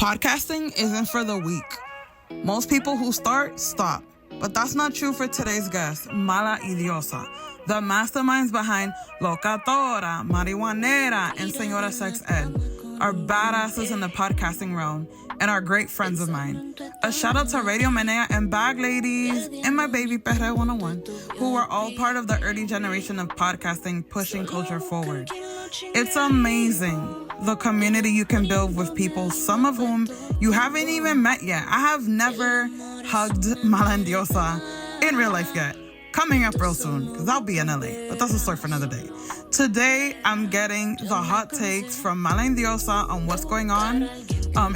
Podcasting isn't for the weak. Most people who start, stop. But that's not true for today's guest, Mala and Diosa, the masterminds behind Locatora, Marijuanera, and Señora Sex Ed, are badasses in the podcasting realm and are great friends of mine. A shout out to Radio Menea and Bag Ladies and my baby Perre 101, who were all part of the early generation of podcasting pushing culture forward. It's amazing the community you can build with people, some of whom you haven't even met yet. I have never hugged Mala and Diosa in real life yet. Coming up real soon, because I'll be in LA, but that's a story for another day. Today, I'm getting the hot takes from Mala and Diosa on what's going on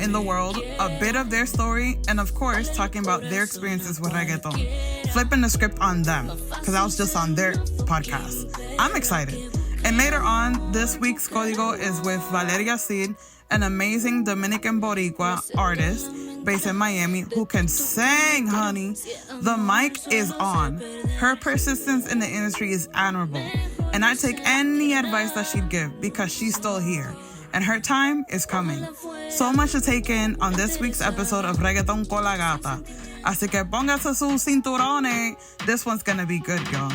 in the world, a bit of their story, and of course, talking about their experiences with reggaeton. Flipping the script on them, because I was just on their podcast. I'm excited. And later on, this week's Código is with Valeria Cid, an amazing Dominican Boricua artist based in Miami who can sing, honey. The mic is on. Her persistence in the industry is admirable. And I take any advice that she'd give because she's still here. And her time is coming. So much to take in on this week's episode of Reggaeton Con La Gata. Así que póngase sus cinturones. This one's gonna be good, y'all.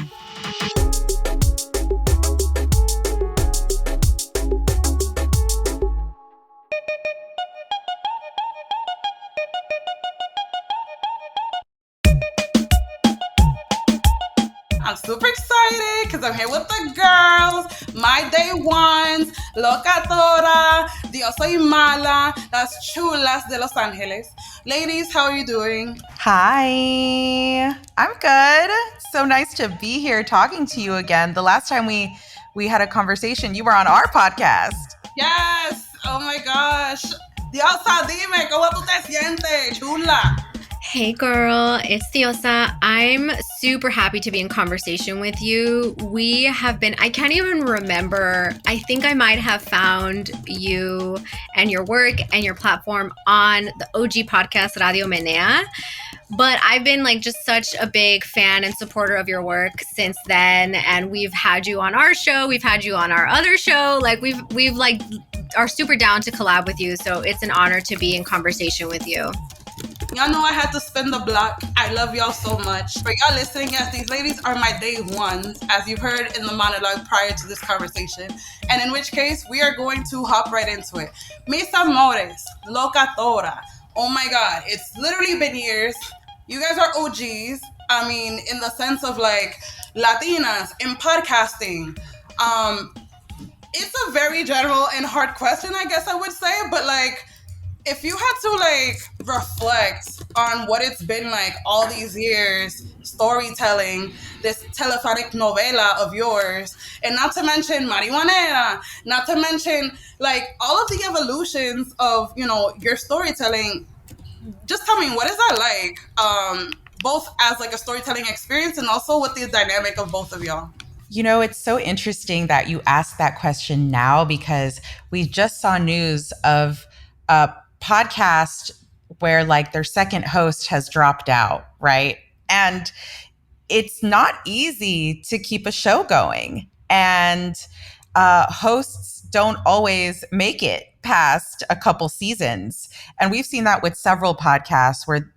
I'm super excited because I'm here with the girls, my day ones, Locatora, Diosa y Mala, las chulas de Los Angeles. Ladies, how are you doing? Hi, I'm good. So nice to be here talking to you again. The last time we had a conversation, you were on our podcast. Yes. Oh my gosh. Diosa, dime, ¿cómo tú te sientes, chula? Hey girl, it's Diosa. I'm super happy to be in conversation with you. We have been, I can't even remember, I think I might have found you and your work and your platform on the OG podcast Radio Menea. But I've been like just such a big fan and supporter of your work since then. And we've had you on our show. We've had you on our other show. Like we've like are super down to collab with you. So it's an honor to be in conversation with you. Y'all know I had to spin the block. I love y'all so much. For y'all listening, yes, these ladies are my day ones, as you've heard in the monologue prior to this conversation. And in which case, we are going to hop right into it. Mis amores, Locatora. Oh my God, it's literally been years. You guys are OGs. I mean, in the sense of like Latinas in podcasting. It's a very general and hard question, I guess I would say, but like, if you had to like reflect on what it's been like all these years, storytelling, this telephonic novela of yours, and not to mention Marijuanera, not to mention like all of the evolutions of, you know, your storytelling, just tell me, what is that like? Both as like a storytelling experience and also with the dynamic of both of y'all. You know, it's so interesting that you asked that question now because we just saw news of podcast where like their second host has dropped out, right? And it's not easy to keep a show going. And hosts don't always make it past a couple seasons. And we've seen that with several podcasts where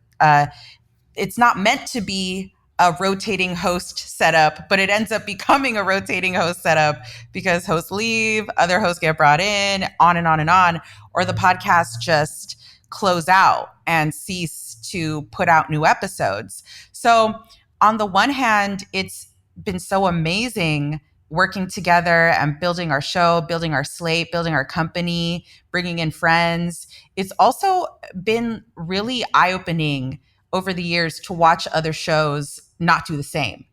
it's not meant to be a rotating host setup, but it ends up becoming a rotating host setup because hosts leave, other hosts get brought in, on and on and on, or the podcast just close out and cease to put out new episodes. So on the one hand, it's been so amazing working together and building our show, building our slate, building our company, bringing in friends. It's also been really eye-opening over the years to watch other shows not do the same.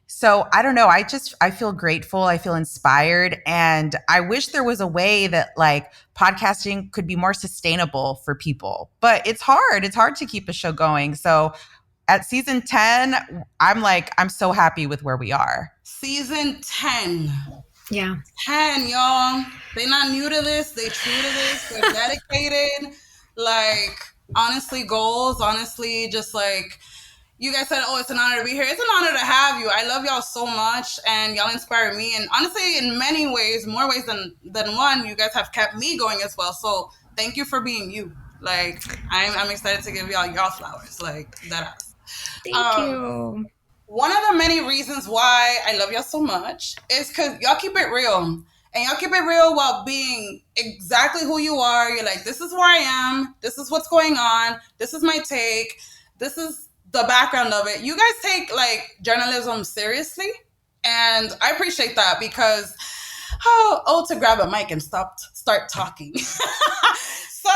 So I don't know. I feel grateful. I feel inspired. And I wish there was a way that like podcasting could be more sustainable for people, but it's hard. It's hard to keep a show going. So at season 10, I'm so happy with where we are. Season 10. Yeah. 10, y'all. They're not new to this. They true to this. They're dedicated. Like, honestly, goals. Honestly, just like, you guys said, oh, it's an honor to be here. It's an honor to have you. I love y'all so much, and y'all inspire me. And honestly, in many ways, more ways than one, you guys have kept me going as well. So thank you for being you. Like, I'm excited to give y'all flowers. Like, that ass. Thank you. One of the many reasons why I love y'all so much is because y'all keep it real. And y'all keep it real while being exactly who you are. You're like, this is where I am. This is what's going on. This is my take. This is the background of it. You guys take like journalism seriously. And I appreciate that because, to grab a mic and start talking. So,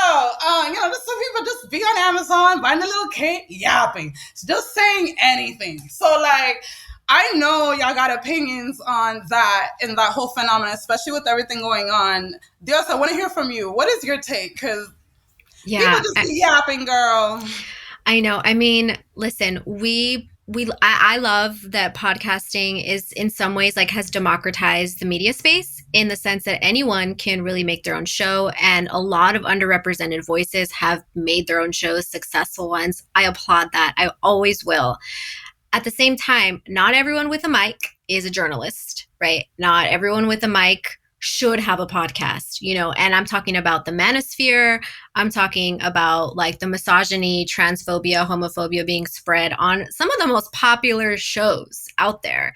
just some people just be on Amazon, buying a little cake, yapping, just saying anything. So, like, I know y'all got opinions on that and that whole phenomenon, especially with everything going on. Dios, I want to hear from you. What is your take? Because people just be yapping, girl. I know. I mean, listen, I love that podcasting is in some ways like has democratized the media space in the sense that anyone can really make their own show, and a lot of underrepresented voices have made their own shows, successful ones. I applaud that. I always will. At the same time, not everyone with a mic is a journalist, right? Not everyone with a mic should have a podcast, and I'm talking about the manosphere. I'm talking about like the misogyny, transphobia, homophobia being spread on some of the most popular shows out there.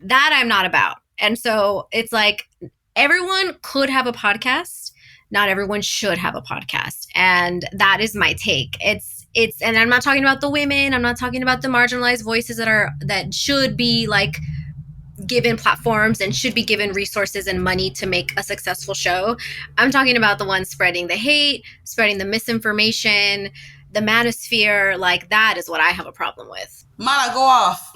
That I'm not about. And so it's like everyone could have a podcast. Not everyone should have a podcast. And that is my take. And I'm not talking about the women. I'm not talking about the marginalized voices that should be like given platforms and should be given resources and money to make a successful show. I'm talking about the ones spreading the hate, spreading the misinformation, the manosphere. Like, that is what I have a problem with. Mala, go off.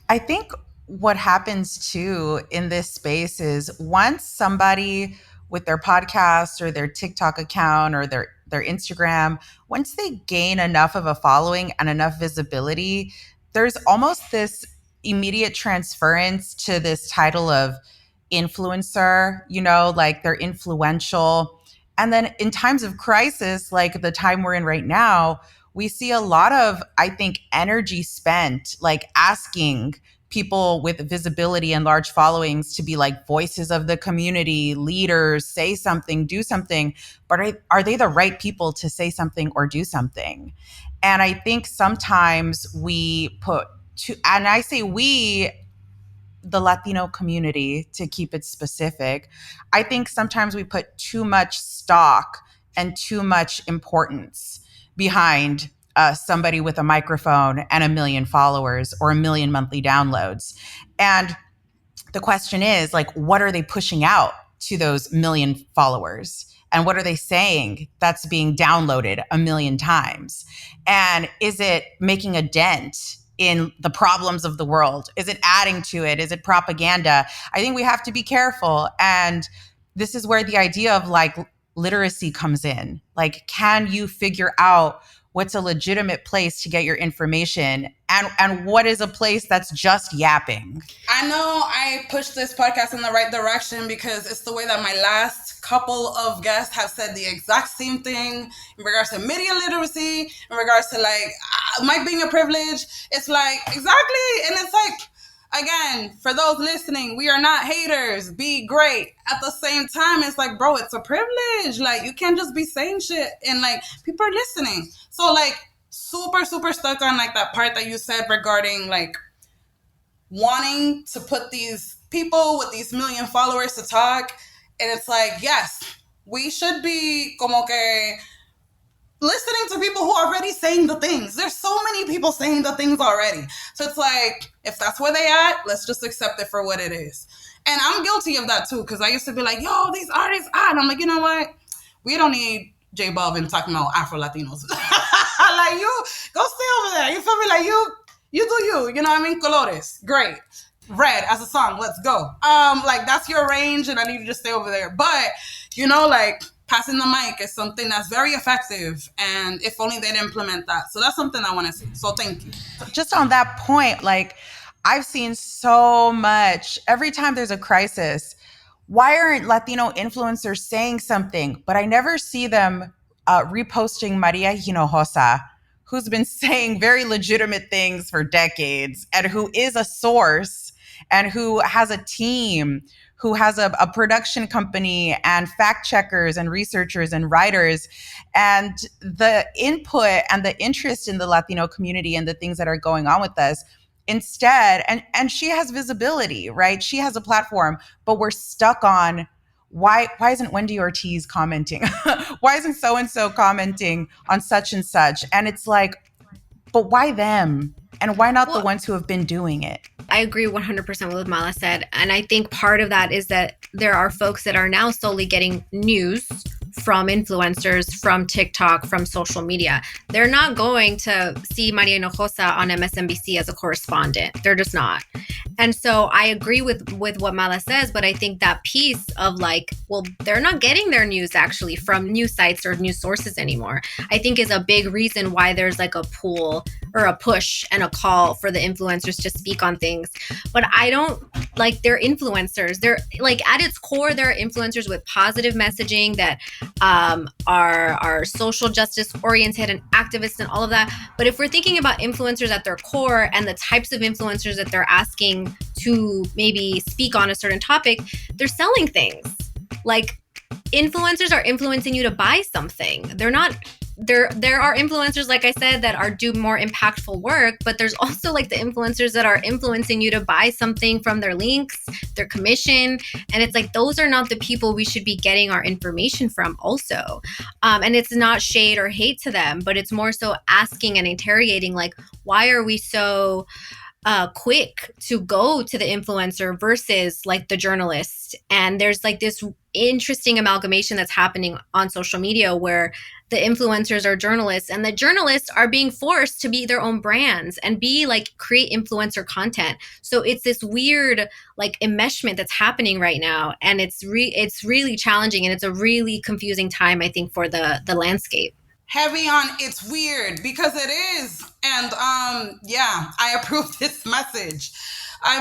I think what happens too in this space is once somebody with their podcast or their TikTok account or their Instagram, once they gain enough of a following and enough visibility, there's almost this immediate transference to this title of influencer, like they're influential. And then in times of crisis, like the time we're in right now, we see a lot of, I think, energy spent like asking people with visibility and large followings to be like voices of the community, leaders, say something, do something. But are they the right people to say something or do something? And I think sometimes we and I say we, the Latino community, to keep it specific, I think sometimes we put too much stock and too much importance behind somebody with a microphone and 1 million followers or 1 million monthly downloads. And the question is, like, what are they pushing out to those 1 million followers? And what are they saying that's being downloaded 1 million times? And is it making a dent in the problems of the world? Is it adding to it? Is it propaganda? I think we have to be careful. And this is where the idea of like literacy comes in. Like, can you figure out what's a legitimate place to get your information and what is a place that's just yapping? I know I pushed this podcast in the right direction because it's the way that my last couple of guests have said the exact same thing in regards to media literacy, in regards to like Mike being a privilege. It's like, exactly. And it's like, again, for those listening, we are not haters. Be great. At the same time, it's like, bro, it's a privilege. Like, you can't just be saying shit and like people are listening. So like super, super stuck on like that part that you said regarding like wanting to put these people with these 1 million followers to talk. And it's like, yes, we should be como que listening to people who are already saying the things. There's so many people saying the things already. So it's like, if that's where they at, let's just accept it for what it is. And I'm guilty of that too, because I used to be like, yo, these artists, and I'm like, you know what? We don't need J Balvin talking about Afro-Latinos. Like, you, go stay over there. You feel me? Like, you do you. You know what I mean? Colores. Great. Red as a song. Let's go. Like, that's your range, and I need you to stay over there. But, like, passing the mic is something that's very effective, and if only they'd implement that. So that's something I want to see. So thank you. Just on that point, like, I've seen so much. Every time there's a crisis, why aren't Latino influencers saying something? But I never see them reposting Maria Hinojosa, who's been saying very legitimate things for decades and who is a source and who has a team who has a production company and fact checkers and researchers and writers. And the input and the interest in the Latino community and the things that are going on with us instead, and she has visibility, right? She has a platform, but we're stuck on why isn't Wendy Ortiz commenting? Why isn't so-and-so commenting on such and such? And it's like, but why them? And why not the ones who have been doing it? I agree 100% with what Mala said. And I think part of that is that there are folks that are now solely getting news from influencers, from TikTok, from social media. They're not going to see Maria Hinojosa on MSNBC as a correspondent. They're just not. And so I agree with what Mala says, but I think that piece of like, well, they're not getting their news actually from news sites or news sources anymore, I think is a big reason why there's like a pull or a push and a call for the influencers to speak on things. But I don't like, they're influencers. They're like, at its core, they're influencers with positive messaging that are social justice oriented and activists and all of that. But if we're thinking about influencers at their core and the types of influencers that they're asking to maybe speak on a certain topic, they're selling things. Like, influencers are influencing you to buy something. They're not. There are influencers, like I said, that do more impactful work, but there's also like the influencers that are influencing you to buy something from their links, their commission. And it's like, those are not the people we should be getting our information from also. And it's not shade or hate to them, but it's more so asking and interrogating, like, why are we so quick to go to the influencer versus like the journalist? And there's like this interesting amalgamation that's happening on social media where the influencers are journalists and the journalists are being forced to be their own brands and be like create influencer content. So it's this weird like enmeshment that's happening right now, and it's really challenging, and it's a really confusing time, I think, for the landscape. Heavy on it's weird, because it is. And yeah, I approve this message.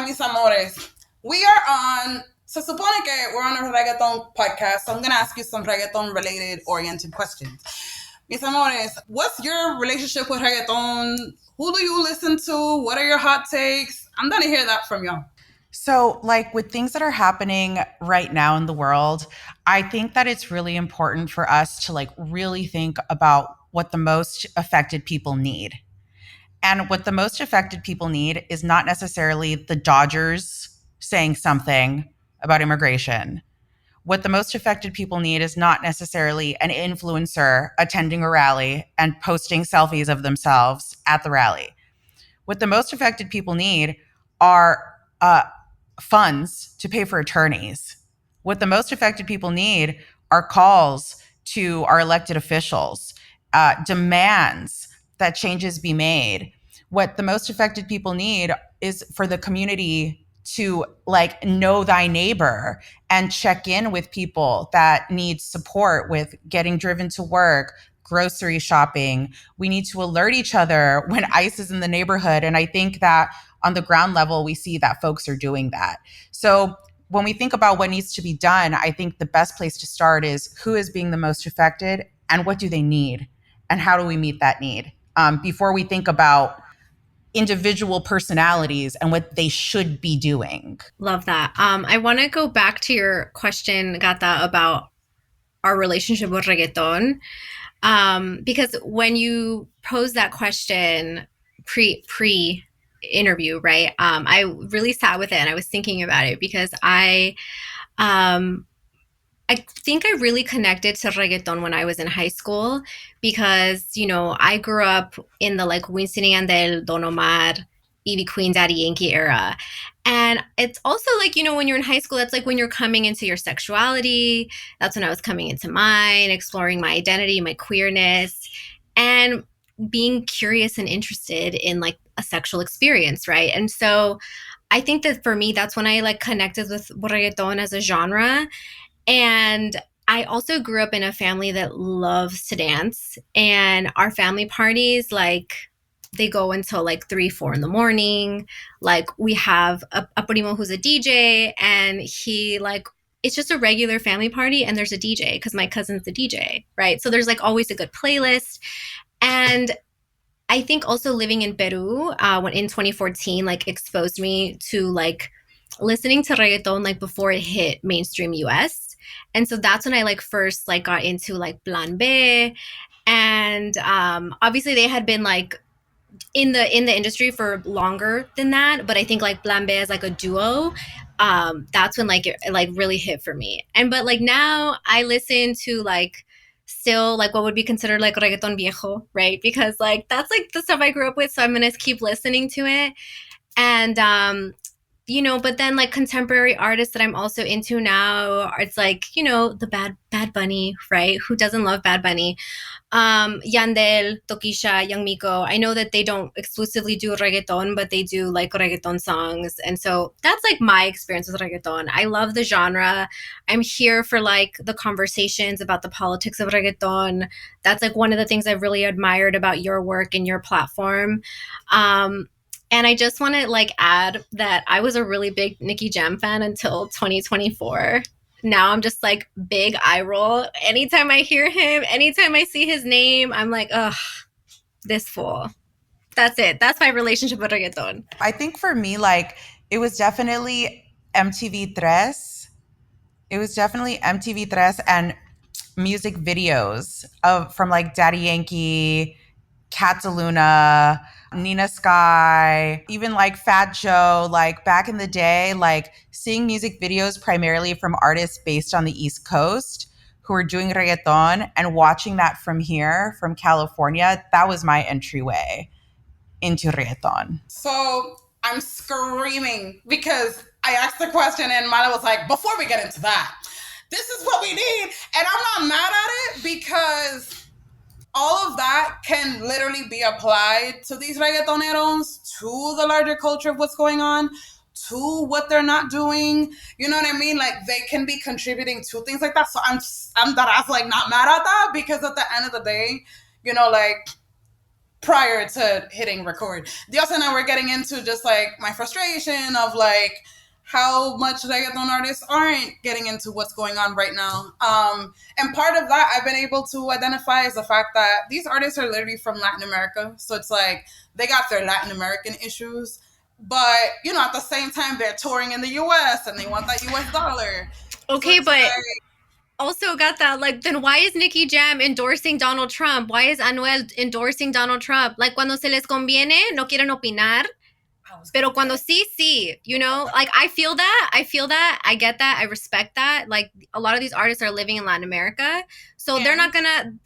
Mis amores, we are on, se supone que we're on a reggaeton podcast, so I'm going to ask you some reggaeton related oriented questions. Mis amores, what's your relationship with reggaeton? Who do you listen to? What are your hot takes? I'm going to hear that from y'all. So, like, with things that are happening right now in the world, I think that it's really important for us to like really think about what the most affected people need. And what the most affected people need is not necessarily the Dodgers saying something about immigration. What the most affected people need is not necessarily an influencer attending a rally and posting selfies of themselves at the rally. What the most affected people need are funds to pay for attorneys. What the most affected people need are calls to our elected officials, demands that changes be made. What the most affected people need is for the community to like know thy neighbor and check in with people that need support with getting driven to work, grocery shopping. We need to alert each other when ICE is in the neighborhood. And I think that on the ground level, we see that folks are doing that. So when we think about what needs to be done, I think the best place to start is who is being the most affected and what do they need and how do we meet that need before we think about individual personalities and what they should be doing. Love that. I want to go back to your question, Gata, about our relationship with reggaeton. Because when you posed that question pre-interview, right? I really sat with it and I was thinking about it because I think I really connected to reggaeton when I was in high school because, you know, I grew up in the like Winston y Yandel, Don Omar, Ivy Queen, Daddy Yankee era. And it's also like, you know, when you're in high school, that's like when you're coming into your sexuality. That's when I was coming into mine, exploring my identity, my queerness, and being curious and interested in like a sexual experience, right? And so I think that for me, that's when I like connected with reggaeton as a genre. And I also grew up in a family that loves to dance, and our family parties, like, they go until like 3-4 in the morning. Like, we have a primo who's a DJ, and he like, it's just a regular family party and there's a DJ because my cousin's the DJ, right? So there's like always a good playlist. And I think also living in Peru when in 2014 like exposed me to like listening to reggaeton like before it hit mainstream US. And so that's when I like first like got into like Plan B. And obviously they had been like in the industry for longer than that, but I think like Plan B as like a duo, that's when like it like really hit for me. And but like now I listen to like still like what would be considered like reggaeton viejo, right? Because like that's like the stuff I grew up with, so I'm gonna keep listening to it. And you know, but then like contemporary artists that I'm also into now, it's like, you know, the Bad Bunny, right? Who doesn't love Bad Bunny? Yandel, Tokischa, Young Miko. I know that they don't exclusively do reggaeton, but they do like reggaeton songs. And so that's like my experience with reggaeton. I love the genre. I'm here for like the conversations about the politics of reggaeton. That's like one of the things I've really admired about your work and your platform. And I just want to like add that I was a really big Nicky Jam fan until 2024. Now I'm just like big eye roll. Anytime I hear him, anytime I see his name, I'm like, ugh, this fool. That's it. That's my relationship with reggaeton. I think for me, like, it was definitely MTV Tres. It was definitely MTV Tres and music videos from like Daddy Yankee, Cataluna, Nina Sky, even like Fat Joe, like back in the day, like seeing music videos primarily from artists based on the East Coast who were doing reggaeton and watching that from here, from California, that was my entryway into reggaeton. So I'm screaming because I asked the question and Mala was like, before we get into that, this is what we need. And I'm not mad at it because all of that can literally be applied to these reggaetoneros, to the larger culture of what's going on, to what they're not doing. You know what I mean? Like they can be contributing to things like that. So I'm like not mad at that because at the end of the day, you know, like prior to hitting record, Diosa and I were getting into just like my frustration of like how much reggaeton artists aren't getting into what's going on right now. And part of that I've been able to identify is the fact that these artists are literally from Latin America. So it's like they got their Latin American issues, but you know, at the same time they're touring in the US and they want that US dollar. Okay, so but like, also got that, like, then why is Nicky Jam endorsing Donald Trump? Why is Anuel endorsing Donald Trump? Like, cuando se les conviene, no quieren opinar. Pero cuando sí, you know, like I feel that, I get that, I respect that. Like a lot of these artists are living in Latin America, so they're not gonna,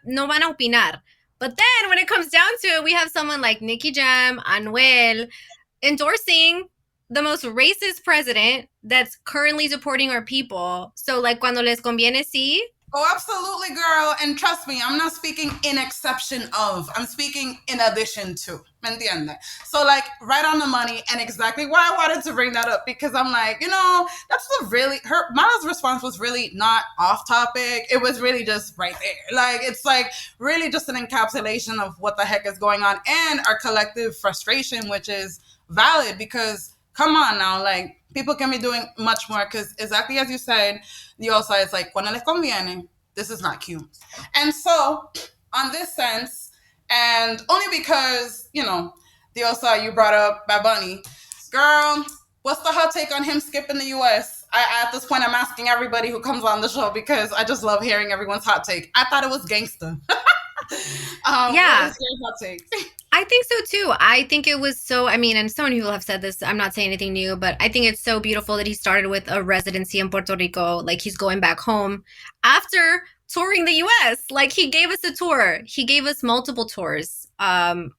no van a opinar. But then when it comes down to it, we have someone like Nicky Jam, Anuel, endorsing the most racist president that's currently supporting our people. So like cuando les conviene, sí. Oh, absolutely, girl. And trust me, I'm not speaking in exception of. I'm speaking in addition to. ¿Me entiende? So, like, right on the money, and exactly why I wanted to bring that up, because I'm like, you know, that's what really, Mala's response was really not off topic. It was really just right there. Like, it's like really just an encapsulation of what the heck is going on and our collective frustration, which is valid because, come on now, like, people can be doing much more because exactly as you said, Diosa is like, cuando les conviene, this is not cute. And so, on this sense, and only because, you know, Diosa, you brought up Bad Bunny. Girl, what's the hot take on him skipping the US? At this point, I'm asking everybody who comes on the show because I just love hearing everyone's hot take. I thought it was gangsta. Yeah. What is your hot take? I think so too. I think it was so, I mean, and so many people have said this, I'm not saying anything new, but I think it's so beautiful that he started with a residency in Puerto Rico. Like he's going back home after touring the US. Like he gave us a tour. He gave us multiple tours,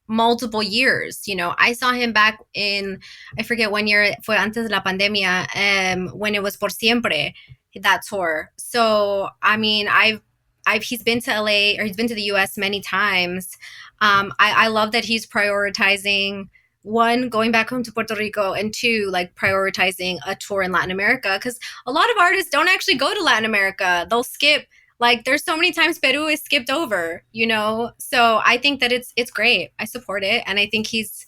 multiple years. You know, I saw him back in, I forget when year, fue antes de la pandemia, when it was Por Siempre, that tour. So, I mean, he's been to LA, or he's been to the US many times. I love that he's prioritizing, one, going back home to Puerto Rico, and two, like prioritizing a tour in Latin America, because a lot of artists don't actually go to Latin America. They'll skip, like there's so many times Peru is skipped over, you know? So I think that it's great. I support it. And I think he's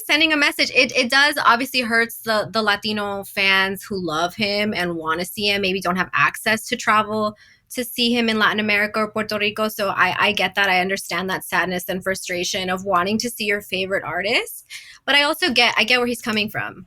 sending a message. It does obviously hurts the Latino fans who love him and want to see him, maybe don't have access to travel to see him in Latin America or Puerto Rico. So I get that. I understand that sadness and frustration of wanting to see your favorite artist. But I also get where he's coming from.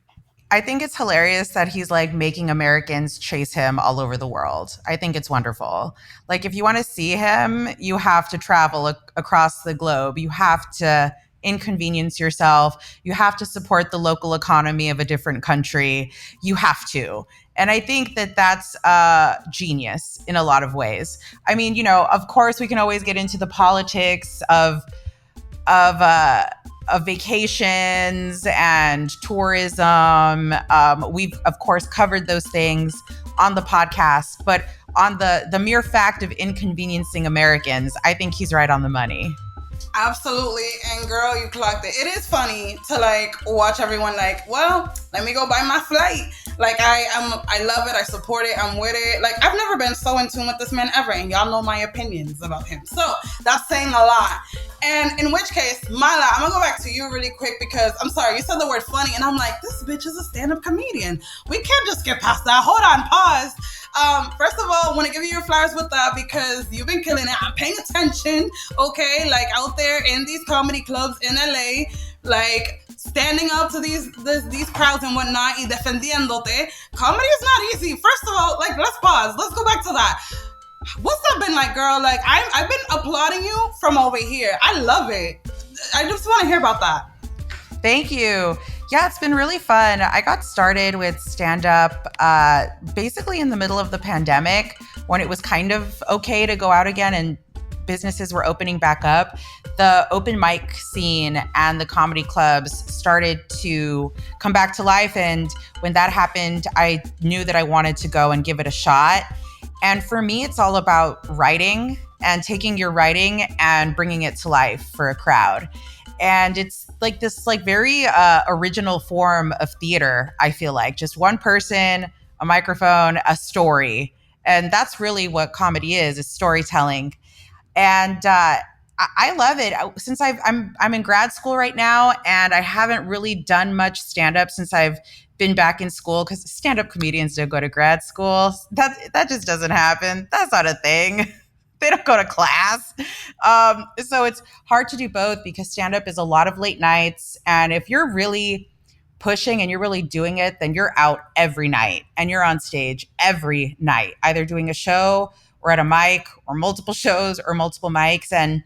I think it's hilarious that he's like making Americans chase him all over the world. I think it's wonderful. Like, if you want to see him, you have to travel across the globe. You have to inconvenience yourself. You have to support the local economy of a different country. You have to. And I think that that's genius in a lot of ways. I mean, you know, of course, we can always get into the politics of uh, of vacations and tourism. We've of course covered those things on the podcast, but on the mere fact of inconveniencing Americans, I think he's right on the money. Absolutely. And girl, you clocked it. It is funny to like watch everyone like, well, let me go buy my flight. Like I love it. I support it. I'm with it. Like, I've never been so in tune with this man ever. And y'all know my opinions about him. So that's saying a lot. And in which case, Mala, I'm gonna go back to you really quick because I'm sorry, you said the word funny and I'm like, this bitch is a stand-up comedian. We can't just get past that. Hold on, pause. First of all, I want to give you your flowers with that because you've been killing it. I'm paying attention, okay? Like, out there in these comedy clubs in LA, like standing up to these crowds and whatnot y defendiéndote. Comedy is not easy. First of all, like, let's pause. Let's go back to that. What's that been like, girl? Like, I've been applauding you from over here. I love it. I just want to hear about that. Thank you. Yeah, it's been really fun. I got started with stand-up basically in the middle of the pandemic when it was kind of okay to go out again and businesses were opening back up. The open mic scene and the comedy clubs started to come back to life. And when that happened, I knew that I wanted to go and give it a shot. And for me, it's all about writing and taking your writing and bringing it to life for a crowd. And it's like this like very original form of theater, I feel like. Just one person, a microphone, a story. And that's really what comedy is storytelling. And I love it. Since I'm in grad school right now, and I haven't really done much stand-up since I've been back in school, because stand-up comedians don't go to grad school. That just doesn't happen. That's not a thing. They don't go to class. So it's hard to do both because stand-up is a lot of late nights. And if you're really pushing and you're really doing it, then you're out every night and you're on stage every night, either doing a show or at a mic or multiple shows or multiple mics. And,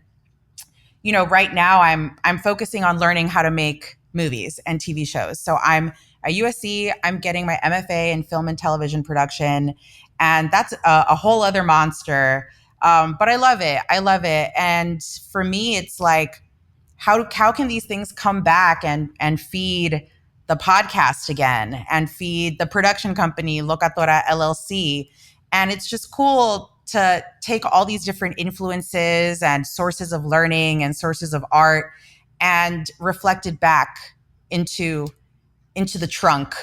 you know, right now I'm focusing on learning how to make movies and TV shows. So I'm at USC, I'm getting my MFA in film and television production. And that's a whole other monster. But I love it. I love it. And for me, it's like, how can these things come back and feed the podcast again and feed the production company, Locatora LLC. And it's just cool to take all these different influences and sources of learning and sources of art and reflect it back into the trunk,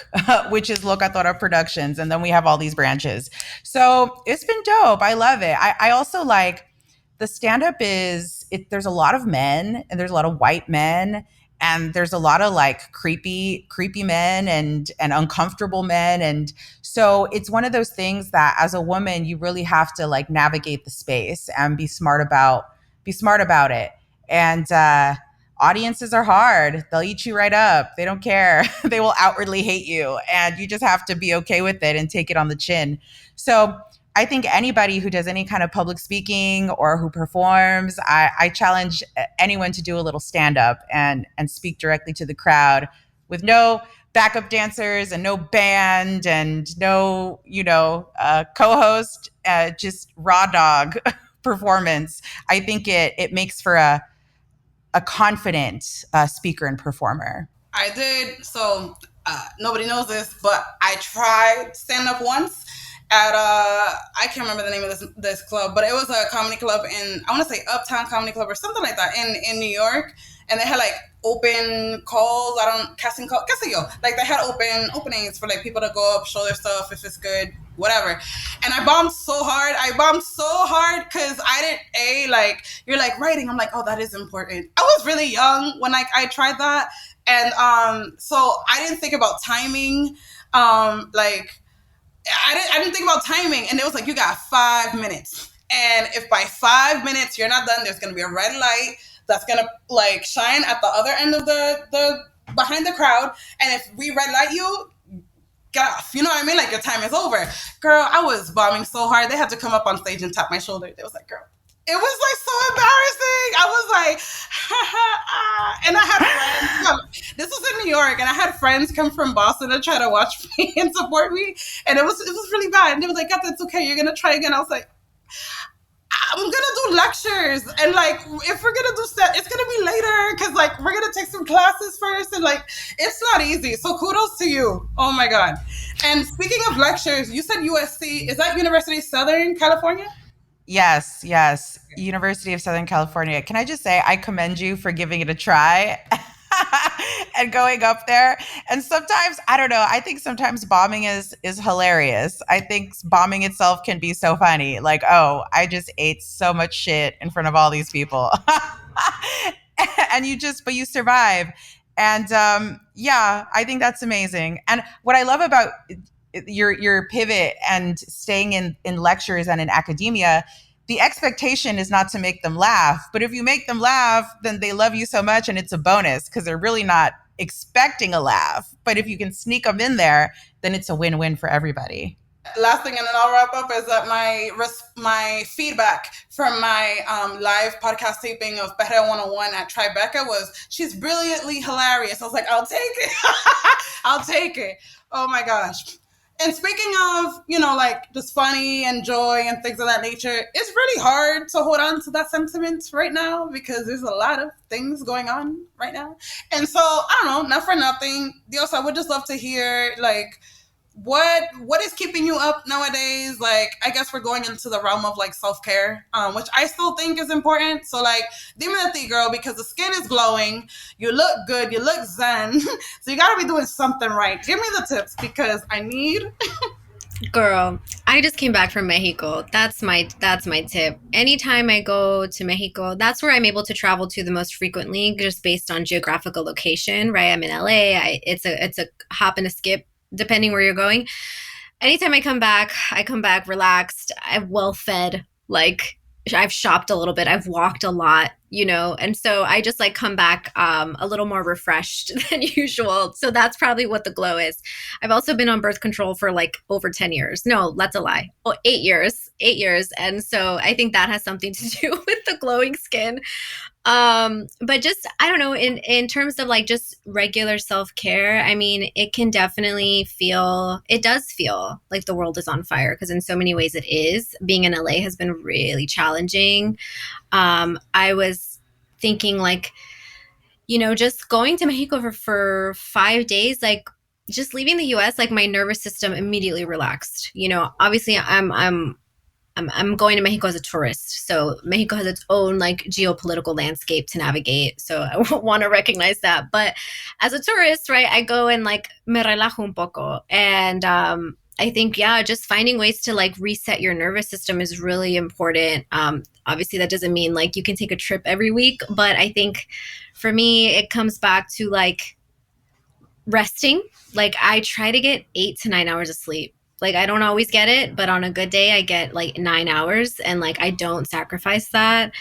which is Locatora Productions. And then we have all these branches. So it's been dope. I love it. I also like the stand-up there's a lot of men and there's a lot of white men and there's a lot of like creepy men and uncomfortable men. And so it's one of those things that as a woman, you really have to like navigate the space and be smart about it. And, audiences are hard. They'll eat you right up. They don't care. They will outwardly hate you. And you just have to be okay with it and take it on the chin. So I think anybody who does any kind of public speaking or who performs, I challenge anyone to do a little stand-up and speak directly to the crowd with no backup dancers and no band and no, co-host, just raw dog performance. I think it makes for a confident speaker and performer. I did. So nobody knows this, but I tried stand up once at I can't remember the name of this club, but it was a comedy club in, I want to say Uptown Comedy Club or something like that in New York. And they had like open calls. Casting call, qué sé yo. Like they had openings for like people to go up, show their stuff if it's good, whatever. And I bombed so hard because I didn't, like, you're like writing. I'm like, oh, that is important. I was really young when I tried that. And so I didn't think about timing. I didn't think about timing. And it was like, you got 5 minutes. And if by 5 minutes you're not done, there's going to be a red light that's going to like shine at the other end of the behind the crowd. And if we red light you, get off. You know what I mean? Like your time is over. Girl, I was bombing so hard. They had to come up on stage and tap my shoulder. They was like, girl, it was like so embarrassing. I was like, and I had friends come. This was in New York, and I had friends come from Boston to try to watch me and support me. And it was really bad. And they was like, "Gata, it's okay. You're gonna try again." I was like, I'm gonna do lectures, and like if we're gonna do set, it's gonna be later because like we're gonna take some classes first, and like it's not easy. So kudos to you. Oh my god. And speaking of lectures, you said USC. Is that University of Southern California? Yes. University of Southern California. Can I just say I commend you for giving it a try and going up there. And sometimes, I don't know, I think sometimes bombing is hilarious. I think bombing itself can be so funny. Like, oh, I just ate so much shit in front of all these people. And but you survive. And yeah, I think that's amazing. And what I love about your pivot and staying in lectures and in academia, the expectation is not to make them laugh. But if you make them laugh, then they love you so much and it's a bonus because they're really not expecting a laugh. But if you can sneak them in there, then it's a win-win for everybody. Last thing, and then I'll wrap up, is that my feedback from my live podcast taping of Perreo 101 at Tribeca was, she's brilliantly hilarious. I was like, I'll take it. I'll take it. Oh my gosh. And speaking of, like just funny and joy and things of that nature, it's really hard to hold on to that sentiment right now because there's a lot of things going on right now. And so, I don't know, not for nothing, Dios, I would just love to hear, like, what is keeping you up nowadays? Like, I guess we're going into the realm of like self-care, which I still think is important. So like, dime a ti, girl, because the skin is glowing, you look good, you look zen, so you gotta be doing something right. Give me the tips because I need. Girl, I just came back from Mexico. That's my tip. Anytime I go to Mexico, that's where I'm able to travel to the most frequently, just based on geographical location. Right, I'm in LA. It's a hop and a skip depending where you're going. Anytime I come back relaxed. I'm well fed. Like, I've shopped a little bit. I've walked a lot, and so I just like come back a little more refreshed than usual. So that's probably what the glow is. I've also been on birth control for like over 10 years. No, that's a lie. 8 years. And so I think that has something to do with the glowing skin. But just, I don't know, in terms of like just regular self-care, I mean, it does feel like the world is on fire, because in so many ways it is. Being in LA has been really challenging. I was thinking like, just going to Mexico for 5 days, like just leaving the US, like my nervous system immediately relaxed. Obviously I'm going to Mexico as a tourist. So Mexico has its own like geopolitical landscape to navigate. So I want to recognize that. But as a tourist, right, I go and like me relajo un poco. And I think, yeah, just finding ways to like reset your nervous system is really important. Obviously, that doesn't mean like you can take a trip every week. But I think for me, it comes back to like resting. Like I try to get 8 to 9 hours of sleep. Like I don't always get it, but on a good day I get like 9 hours, and like I don't sacrifice that.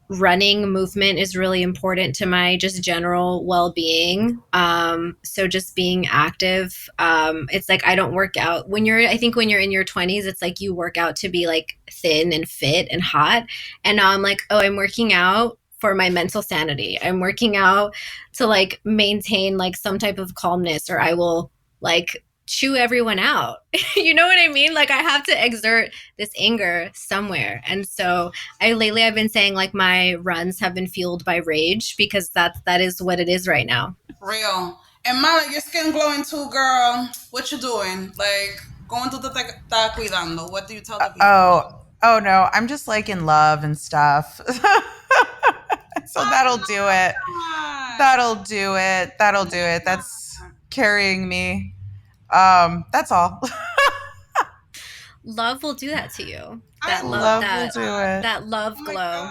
Running movement is really important to my just general well-being. So just being active. It's like I don't work out I think when you're in your 20s, it's like you work out to be like thin and fit and hot. And now I'm like, oh, I'm working out for my mental sanity. I'm working out to like maintain like some type of calmness, or I will like chew everyone out. You know what I mean? Like I have to exert this anger somewhere. And so I've been saying like my runs have been fueled by rage, because that is what it is right now. Real. And Mala, your skin glowing too, girl. What you doing? Like, going to the está cuidando. What do you tell the people? Oh no, I'm just like in love and stuff. So that'll do it. That'll do it. That's carrying me. That's all. Love will do that to you. Love will do it. That love glow.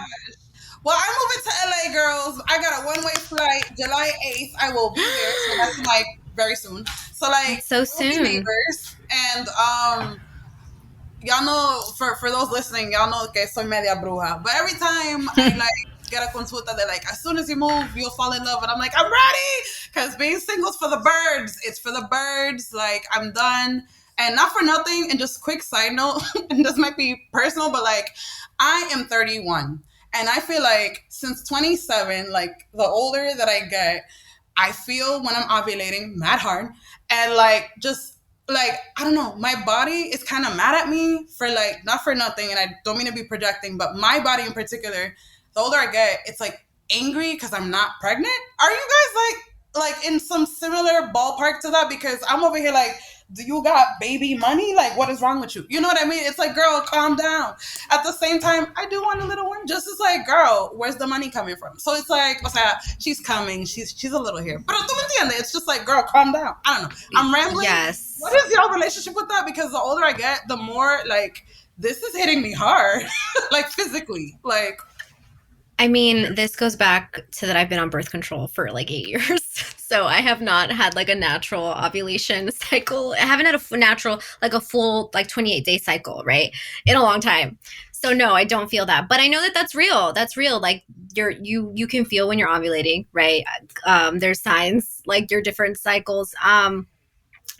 Well, I'm moving to LA, girls. I got a one-way flight. July 8th, I will be there. So that's like very soon. So like, so soon. Neighbors. And y'all know, for those listening, y'all know que soy media bruja. But every time I like get a consulta. They're like, as soon as you move, you'll fall in love. And I'm like, I'm ready. Because being single's for the birds. It's for the birds. Like, I'm done. And not for nothing. And just quick side note, and this might be personal, but like, I am 31. And I feel like since 27, like the older that I get, I feel when I'm ovulating mad hard. And like, just like, I don't know, my body is kind of mad at me for like, not for nothing. And I don't mean to be projecting, but my body in particular, the older I get, it's like angry because I'm not pregnant. Are you guys like in some similar ballpark to that? Because I'm over here like, do you got baby money? Like, what is wrong with you? You know what I mean? It's like, girl, calm down. At the same time, I do want a little one. Just as like, girl, where's the money coming from? So it's like, o sea, she's coming. She's a little here. But tú me entiendes? It's just like, girl, calm down. I don't know. I'm rambling. Yes. What is your relationship with that? Because the older I get, the more like, this is hitting me hard. Like physically. Like, I mean, this goes back to that I've been on birth control for like 8 years. So I have not had like a natural ovulation cycle. I haven't had a natural, like a full like 28-day cycle, right? In a long time. So no, I don't feel that. But I know that that's real. That's real. Like you can feel when you're ovulating, right? There's signs like your different cycles.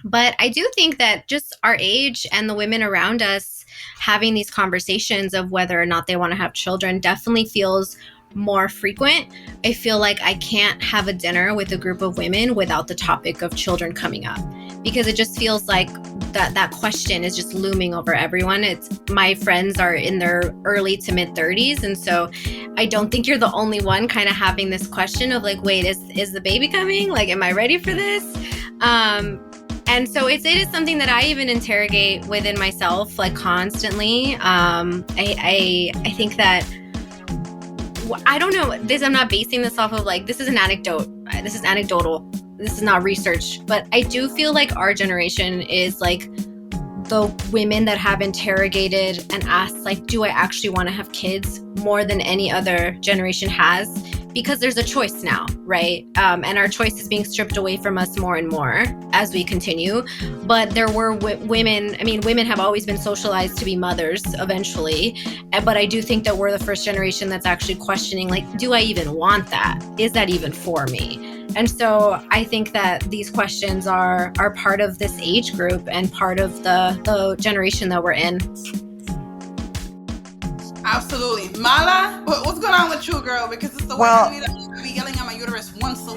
But I do think that just our age and the women around us having these conversations of whether or not they want to have children definitely feels more frequent. I feel like I can't have a dinner with a group of women without the topic of children coming up, because it just feels like that question is just looming over everyone. It's my friends are in their early to mid 30s. And so I don't think you're the only one kind of having this question of like, wait, is the baby coming? Like, am I ready for this? And so it is something that I even interrogate within myself, like constantly. I think that, I don't know, I'm not basing this off of like, this is an anecdote. This is anecdotal. This is not research. But I do feel like our generation is like the women that have interrogated and asked, like, do I actually want to have kids more than any other generation has? Because there's a choice now, right? And our choice is being stripped away from us more and more as we continue. But there were women, I mean, women have always been socialized to be mothers eventually. But I do think that we're the first generation that's actually questioning, like, do I even want that? Is that even for me? And so I think that these questions are part of this age group and part of the generation that we're in. Absolutely. Mala, what's going on with you, girl? Because it's the way I be yelling at my uterus once a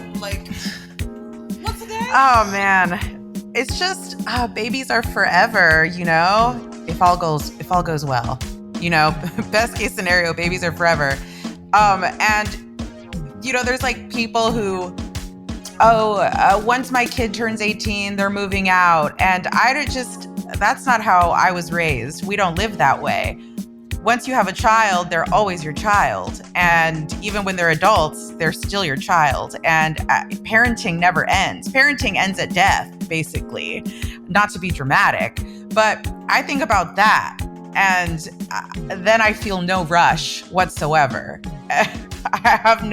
day. Oh, man. It's just, babies are forever, you know? If all goes well. You know, best case scenario, babies are forever. And, you know, there's like people who, once my kid turns 18, they're moving out. And that's not how I was raised. We don't live that way. Once you have a child, they're always your child. And even when they're adults, they're still your child. And parenting never ends. Parenting ends at death, basically. Not to be dramatic, but I think about that. And then I feel no rush whatsoever. I have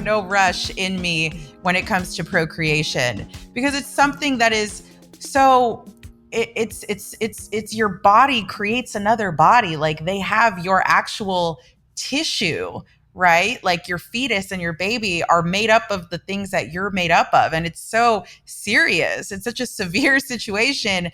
no rush in me when it comes to procreation, because it's something that is so... It's your body creates another body. Like, they have your actual tissue, right? Like, your fetus and your baby are made up of the things that you're made up of. And it's so serious. It's such a severe situation.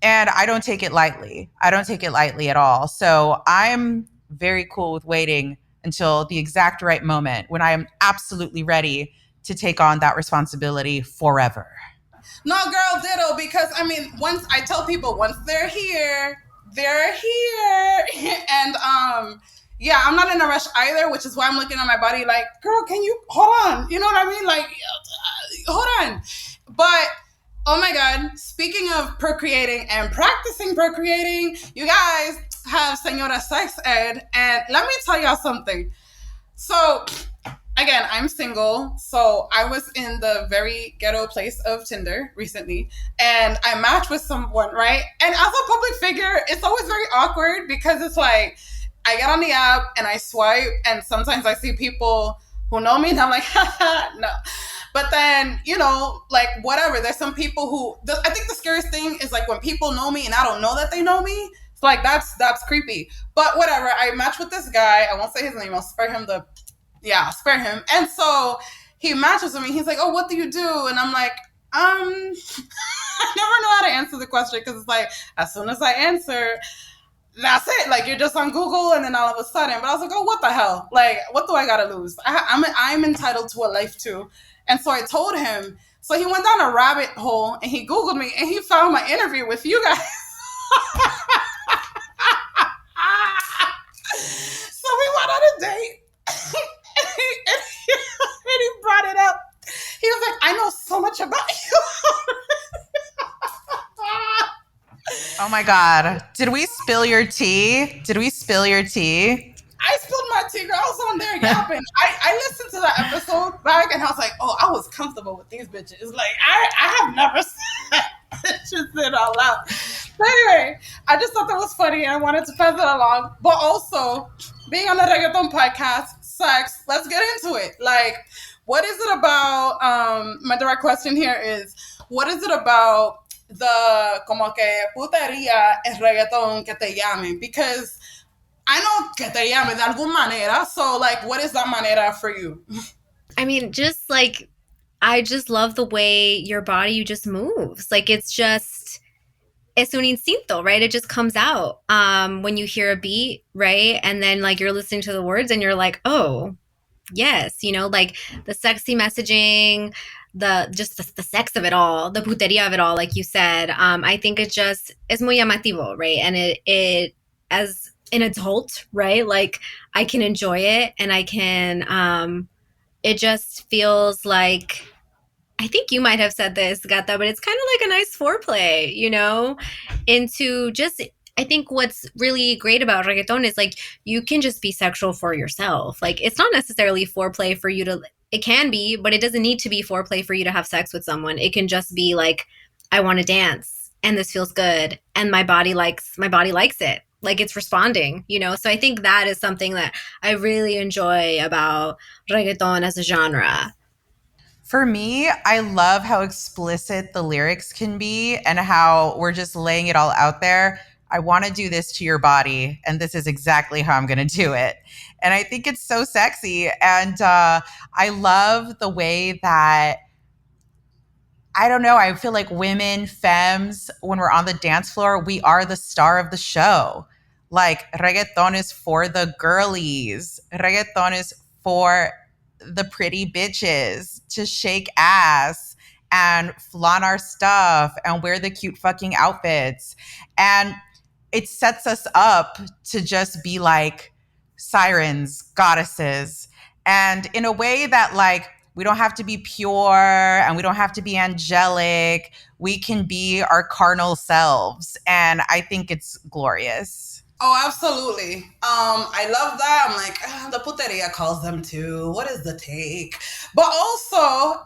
And I don't take it lightly. I don't take it lightly at all. So I'm very cool with waiting until the exact right moment when I am absolutely ready to take on that responsibility forever. No, girl, ditto, because I mean, once I tell people, once they're here. And yeah, I'm not in a rush either, which is why I'm looking at my body like, girl, can you hold on? You know what I mean? Like, hold on. But oh my God, speaking of procreating and practicing procreating, you guys have Señora Sex Ed, and let me tell y'all something. So again, I'm single, so I was in the very ghetto place of Tinder recently, and I matched with someone, right? And as a public figure, it's always very awkward because it's like, I get on the app and I swipe, and sometimes I see people who know me, and I'm like, haha, no. But then, you know, like, whatever. There's some people who, I think the scariest thing is like when people know me and I don't know that they know me. It's like, that's creepy. But But whatever, I matched with this guy. I won't say his name. I'll spare him spare him. And so he matches with me. He's like, oh, what do you do? And I'm like, I never know how to answer the question because it's like, as soon as I answer, that's it. Like, you're just on Google and then all of a sudden. But I was like, oh, what the hell? Like, what do I got to lose? I'm entitled to a life too. And so I told him. So he went down a rabbit hole and he Googled me and he found my interview with you guys. So we went on a date. and he brought it up. He was like, I know so much about you. Oh my God. Did we spill your tea? I spilled my tea, girl. I was on there yapping. I listened to that episode back and I was like, oh, I was comfortable with these bitches. Like, I have never said bitches it all out. But anyway, I just thought that was funny and I wanted to pass it along. But also, being on the Reggaeton podcast, sex, let's get into it. Like, what is it about, my direct question here is, what is it about the como que putería es reggaeton que te llamen? Because I know que te llamen de alguna manera. So, like, what is that manera for you? I mean, just like, I just love the way your body just moves. Like, it's un instinto, right? It just comes out when you hear a beat, right? And then, like, you're listening to the words and you're like, oh, yes, like the sexy messaging, the sex of it all, the putería of it all, like you said. I think it just is muy llamativo, right? And it as an adult, right? Like, I can enjoy it and I can, it just feels like, I think you might have said this, Gata, but it's kind of like a nice foreplay, into just, I think what's really great about reggaeton is, like, you can just be sexual for yourself. Like, it's not necessarily foreplay for you to, it can be, but it doesn't need to be foreplay for you to have sex with someone. It can just be like, I want to dance and this feels good and my body likes it. Like, it's responding, So I think that is something that I really enjoy about reggaeton as a genre. For me, I love how explicit the lyrics can be and how we're just laying it all out there. I want to do this to your body, and this is exactly how I'm going to do it. And I think it's so sexy. And I love the way that, I don't know, I feel like women, femmes, when we're on the dance floor, we are the star of the show. Like, reggaeton is for the girlies. Reggaeton is for the pretty bitches to shake ass and flaunt our stuff and wear the cute fucking outfits. And it sets us up to just be like sirens, goddesses. And in a way that, like, we don't have to be pure and we don't have to be angelic. We can be our carnal selves. And I think it's glorious. Oh, absolutely. I love that. I'm like, the puteria calls them too. What is the take? But also,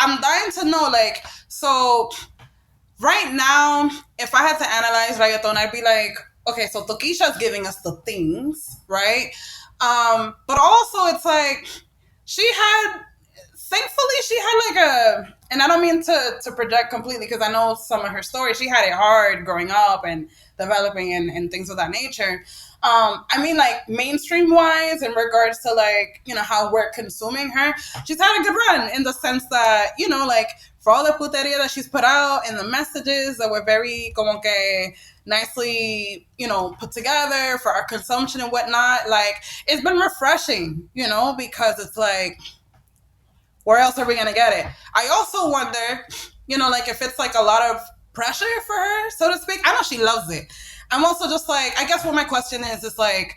I'm dying to know, like, so right now, if I had to analyze reggaeton, I'd be like, okay, so Tokischa is giving us the things, right? But also, it's like, thankfully, she had like and I don't mean to project completely because I know some of her stories. She had it hard growing up and developing and things of that nature. I mean, like, mainstream wise, in regards to, like, how we're consuming her, she's had a good run in the sense that, like, for all the puteria that she's put out and the messages that were very como que nicely, put together for our consumption and whatnot, like, it's been refreshing, because it's like, where else are we going to get it? I also wonder, like, if it's like a lot of pressure for her, so to speak. I know she loves it. I'm also just like, I guess what my question is like,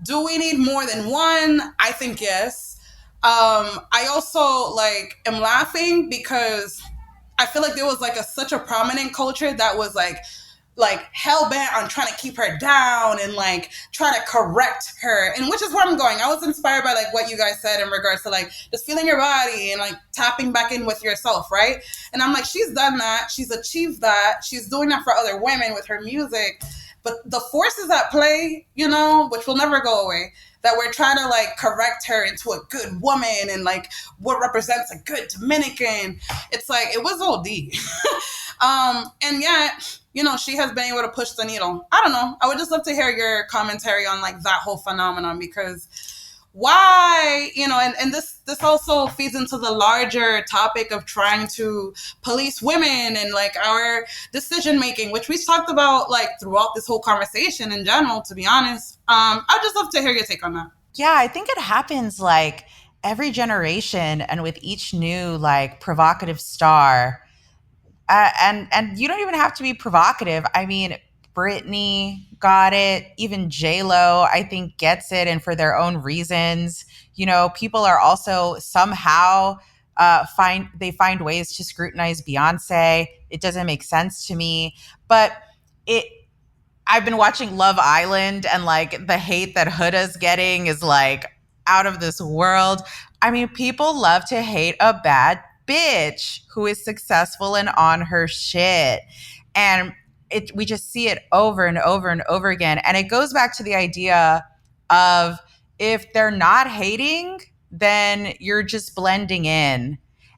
do we need more than one? I think yes. I also, like, am laughing because I feel like there was like such a prominent culture that was like hell bent on trying to keep her down and like trying to correct her, and which is where I'm going. I was inspired by like what you guys said in regards to like just feeling your body and like tapping back in with yourself, right? And I'm like, she's done that, she's achieved that, she's doing that for other women with her music, But the forces at play, you know, which will never go away, that we're trying to like correct her into a good woman and like what represents a good Dominican. It's like, it was OD. And yet, you know, she has been able to push the needle. I don't know. I would just love to hear your commentary on like that whole phenomenon, because why, you know, and this also feeds into the larger topic of trying to police women and like our decision making, which we've talked about like throughout this whole conversation in general, to be honest. I'd just love to hear your take on that. Yeah, I think it happens like every generation and with each new like provocative star. And you don't even have to be provocative. I mean, Britney got it. Even J-Lo, I think, gets it, and for their own reasons. You know, people are also somehow find ways to scrutinize Beyonce. It doesn't make sense to me, but I've been watching Love Island, and like the hate that Huda's getting is like out of this world. I mean, people love to hate a bad bitch who is successful and on her shit. And we just see it over and over and over again. And it goes back to the idea of, if they're not hating, then you're just blending in.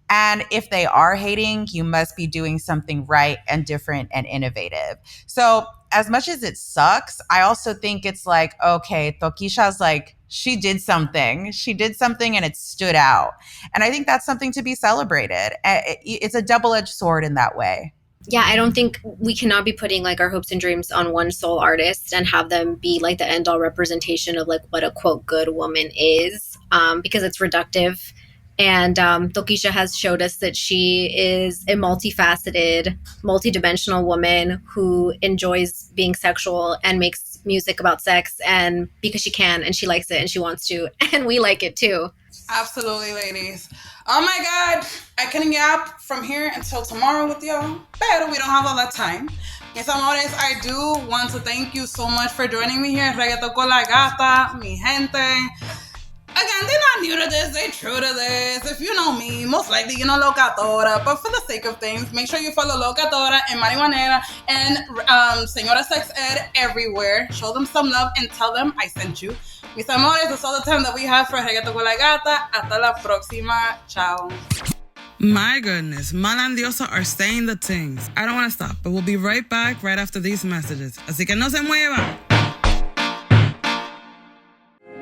And if they are hating, you must be doing something right and different and innovative. So as much as it sucks, I also think it's like, okay, Tokischa's like, she did something and it stood out. And I think that's something to be celebrated. It's a double-edged sword in that way. Yeah, I don't think we cannot be putting like our hopes and dreams on one sole artist and have them be like the end all representation of like what a quote good woman is, because it's reductive. And Tokischa has showed us that she is a multifaceted, multidimensional woman who enjoys being sexual and makes music about sex, and because she can and she likes it and she wants to, and we like it too. Absolutely, ladies. Oh my God, I can yap from here until tomorrow with y'all, but we don't have all that time. Mis amores, I do want to thank you so much for joining me here at Reggaeton Con La Gata, mi gente. Again, they're not new to this, they're true to this. If you know me, most likely you know Locatora, but for the sake of things, make sure you follow Locatora and Marijuanera and Señora Sex Ed everywhere. Show them some love and tell them I sent you. Mis amores, that's all the time that we have for Reggaeton Con La Gata. Hasta la próxima. Ciao. My goodness, Mala and Diosa are saying the things. I don't want to stop, but we'll be right back right after these messages. Así que no se muevan.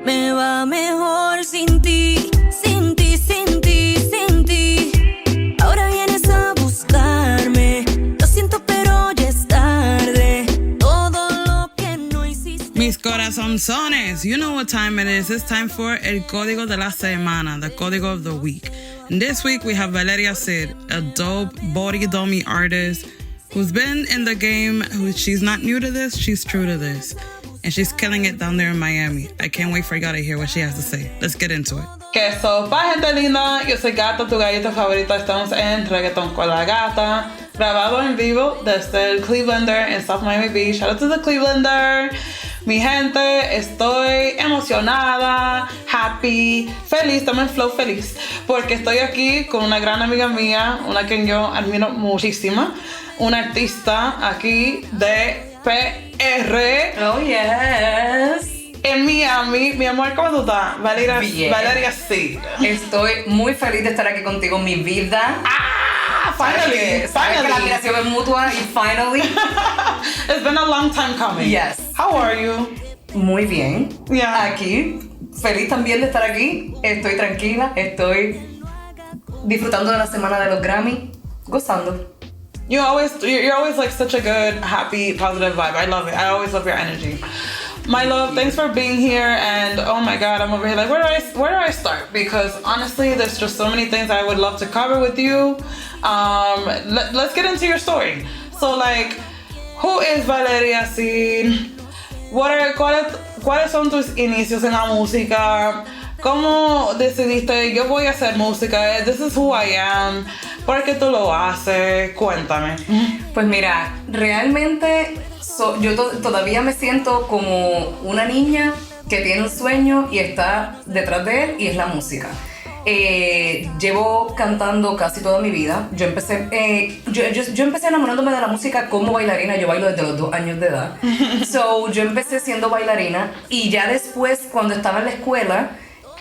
Me va mejor sin ti, sin ti, sin ti, sin ti. Ahora vienes a buscarme. Lo siento, pero ya es tarde. Todo lo que no hiciste. Mis corazonzones, you know what time it is. It's time for El Código de la Semana, the Código of the Week. And this week we have Valeria Cid, a dope body dummy artist who's been in the game. She's not new to this, she's true to this. And she's killing it down there in Miami. I can't wait for y'all to hear what she has to say. Let's get into it. Que sopa, gente linda. Yo soy Gata, tu galleta favorita. Estamos en Reggaeton Con La Gata. Grabado en vivo desde el Clevelander en South Miami Beach. Shout out to the Clevelander. Mi gente, estoy emocionada, happy, feliz, también flow feliz. Porque estoy aquí con una gran amiga mía, una que yo admiro muchísimo. Una artista aquí de PR. Oh, yes. En Miami. Mi amor, ¿cómo tú estás? Valeria Cid. Estoy muy feliz de estar aquí contigo, mi vida. Finally. ¿Sabes que la admiración es mutua y finally? It's been a long time coming. Yes. How are you? Muy bien. Yeah. Aquí. Feliz también de estar aquí. Estoy tranquila. Estoy disfrutando de la semana de los Grammy. Gozando. You're always like such a good, happy, positive vibe. I love it. I always love your energy. My love, thanks for being here. And oh my God, I'm over here like, where do I start? Because honestly, there's just so many things I would love to cover with you. Let's get into your story. So like, who is Valeria Cid? ¿Cuáles son tus inicios en la música? ¿Cómo decidiste, yo voy a hacer música? This is who I am. ¿Por qué tú lo haces? Cuéntame. Pues mira, realmente yo todavía me siento como una niña que tiene un sueño y está detrás de él, y es la música. Llevo cantando casi toda mi vida. Yo empecé enamorándome de la música como bailarina. Yo bailo desde los 2 años de edad. Yo empecé siendo bailarina y ya después, cuando estaba en la escuela,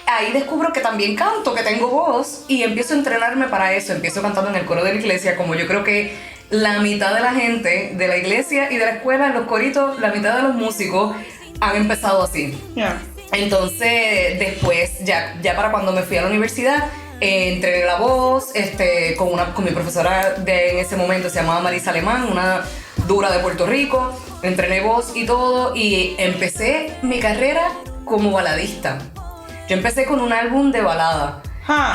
ahí descubro que también canto, que tengo voz y empiezo a entrenarme para eso. Empiezo cantando en el coro de la iglesia, como yo creo que la mitad de la gente de la iglesia y de la escuela, en los coritos, la mitad de los músicos han empezado así. Yeah. Entonces, después, ya para cuando me fui a la universidad, entrené la voz con mi profesora en ese momento, se llamaba Marisa Alemán, una dura de Puerto Rico. Entrené voz y todo y empecé mi carrera como baladista. Yo empecé con un álbum de balada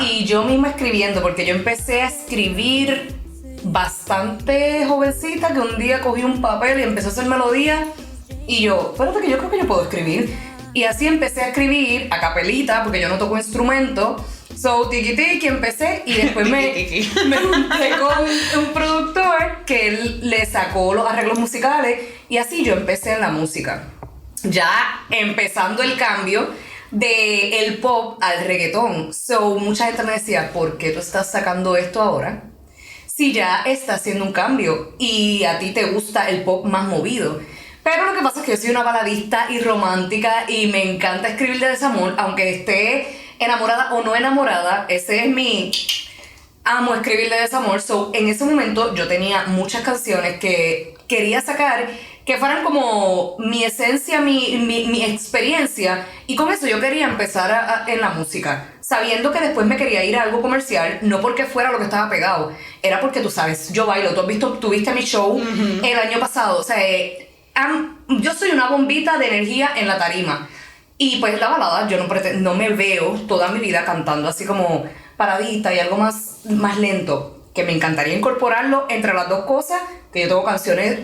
y yo misma escribiendo, porque yo empecé a escribir bastante jovencita, que un día cogí un papel y empecé a hacer melodía y yo, espérate que yo creo que yo puedo escribir. Y así empecé a escribir a capelita, porque yo no toco instrumento. Tiki empecé y después me junté con un productor que él le sacó los arreglos musicales y así yo empecé en la música. Ya empezando el cambio del pop al reggaetón. Mucha gente me decía, ¿por qué tú estás sacando esto ahora? Si ya está haciendo un cambio y a ti te gusta el pop más movido. Pero lo que pasa es que yo soy una baladista y romántica y me encanta escribir de desamor, aunque esté enamorada o no enamorada, ese es mi... Amo escribir de desamor. En ese momento yo tenía muchas canciones que quería sacar que fueran como mi esencia, mi experiencia, y con eso yo quería empezar en la música, sabiendo que después me quería ir a algo comercial, no porque fuera lo que estaba pegado, era porque tú sabes, yo bailo, tú viste mi show el año pasado, o sea, yo soy una bombita de energía en la tarima. Y pues la balada, yo no me veo toda mi vida cantando así como paradita y algo más lento, que me encantaría incorporarlo entre las dos cosas, que yo tengo canciones,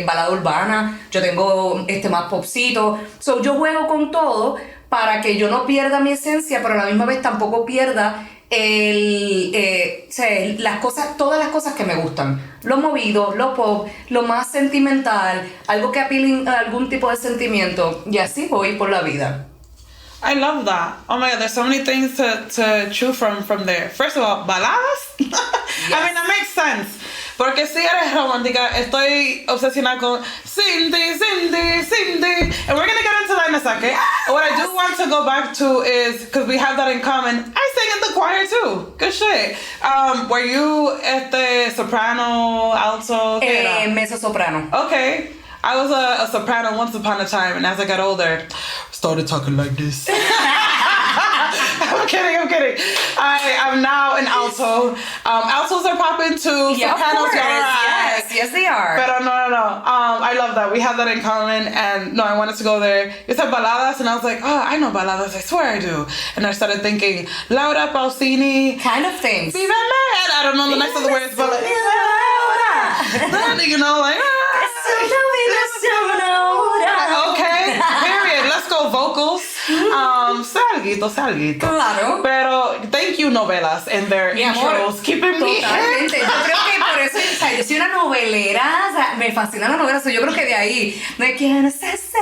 balada urbana, yo tengo más popcito. Yo juego con todo para que yo no pierda mi esencia, pero a la misma vez tampoco pierda todas las cosas que me gustan, lo movido, lo pop, lo más sentimental, algo que apele a algún tipo de sentimiento, y así voy por la vida. I love that. Oh my God, there's so many things to chew from there. First of all, baladas? Yes. I mean, that makes sense. Porque si eres romántica, estoy obsesionada con Cindy. And we're going to get into that in a second. Yes. What I do want to go back to is, because we have that in common, I sing in the choir too. Good shit. Were you soprano, alto? Mezzo soprano. Okay. I was a soprano once upon a time, and as I got older, started talking like this. I'm kidding. I'm now an alto. Altos are popping too. Yeah, Sopranos are. Yes, they are. Pero no. I love that. We have that in common, and no, I wanted to go there. You said baladas, and I was like, oh, I know baladas. I swear I do. And I started thinking, Laura Pausini. Kind of things. Viva Med. I don't know the next of the words, but like, Laura. You know, like, okay, period. Let's go vocals. Salguito. Claro. Pero thank you, novelas, and their intros. Keeping me. Totalmente. Yo creo que por eso, o sea, yo soy una novelera, o sea, me fascinan las novelas. Yo creo que de ahí, ¿de quién es ese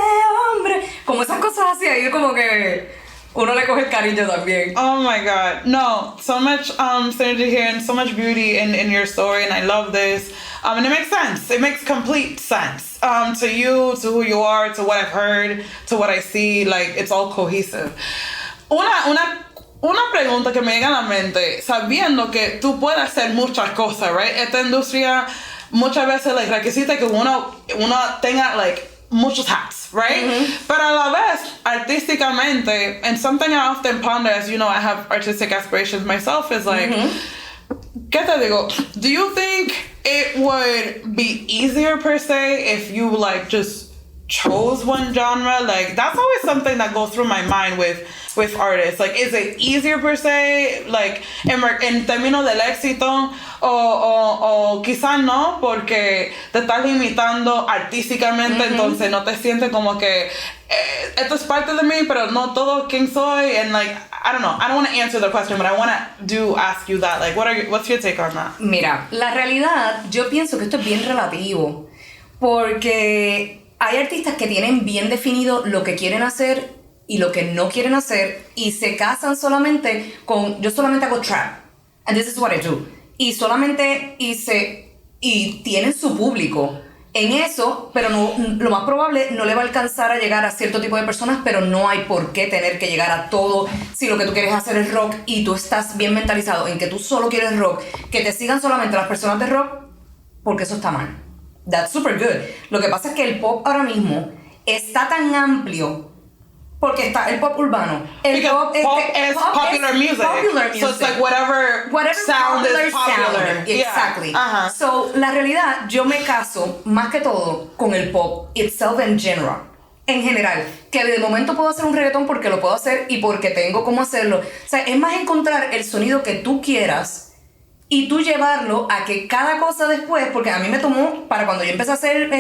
hombre? Como esas cosas así, ahí como que uno le coge el cariño también. Oh my God. No, so much synergy here and so much beauty in your story, and I love this. And it makes sense. It makes complete sense. To you, to who you are, to what I've heard, to what I see, like, it's all cohesive. Una pregunta que me llega a la mente, sabiendo que tú puedes hacer muchas cosas, right? Esta industria muchas veces like, requisita que uno tenga like muchos hats, right? Mm-hmm. Pero a la vez, artísticamente, and something I often ponder, as you know, I have artistic aspirations myself, is like, ¿qué te digo? Do you think it would be easier per se if you like just chose one genre? Like, that's always something that goes through my mind with artists. Like, is it easier per se, like, en términos del éxito, o quizás no, porque te estás limitando artísticamente, entonces no te sientes como que esto es parte de mí, pero no todo quien soy, and like, I don't know. I don't want to answer the question, but I want to ask you that. Like, what's your take on that? Mira, la realidad, yo pienso que esto es bien relativo, porque hay artistas que tienen bien definido lo que quieren hacer y lo que no quieren hacer y se casan solamente con, yo solamente hago trap, and this is what I do, y solamente, y tienen su público en eso, pero no, lo más probable no le va a alcanzar a llegar a cierto tipo de personas, pero no hay por qué tener que llegar a todo. Si lo que tú quieres hacer es rock y tú estás bien mentalizado en que tú solo quieres rock, que te sigan solamente las personas de rock, porque eso está mal. That's super good. Lo que pasa es que el pop ahora mismo está tan amplio porque está el pop urbano. El pop is popular music. Popular music. So it's like whatever sound is popular. Exactly. Yeah. Uh-huh. So, la realidad, yo me caso más que todo con el pop itself in general. En general. Que de momento puedo hacer un reggaetón porque lo puedo hacer y porque tengo cómo hacerlo. O sea, es más encontrar el sonido que tú quieras y tú llevarlo a que cada cosa después, porque a mí me tomó, para cuando yo empecé a hacer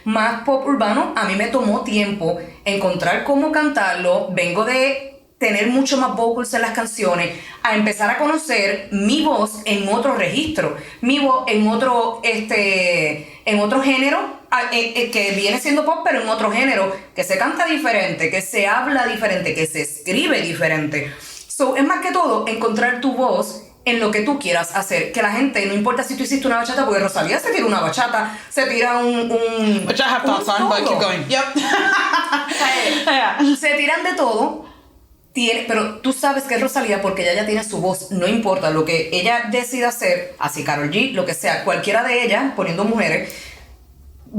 más pop urbano, a mí me tomó tiempo encontrar cómo cantarlo. Vengo de tener mucho más vocals en las canciones, a empezar a conocer mi voz en otro registro, mi voz en otro género, que viene siendo pop, pero en otro género, que se canta diferente, que se habla diferente, que se escribe diferente. So, es más que todo encontrar tu voz en lo que tú quieras hacer, que la gente, no importa si tú hiciste una bachata, porque Rosalía se tira una bachata, se tira Which I have thoughts on, but keep going. Yep. Se tiran de todo, pero tú sabes que es Rosalía porque ella ya tiene su voz, no importa lo que ella decida hacer, así Karol G, lo que sea, cualquiera de ellas, poniendo mujeres,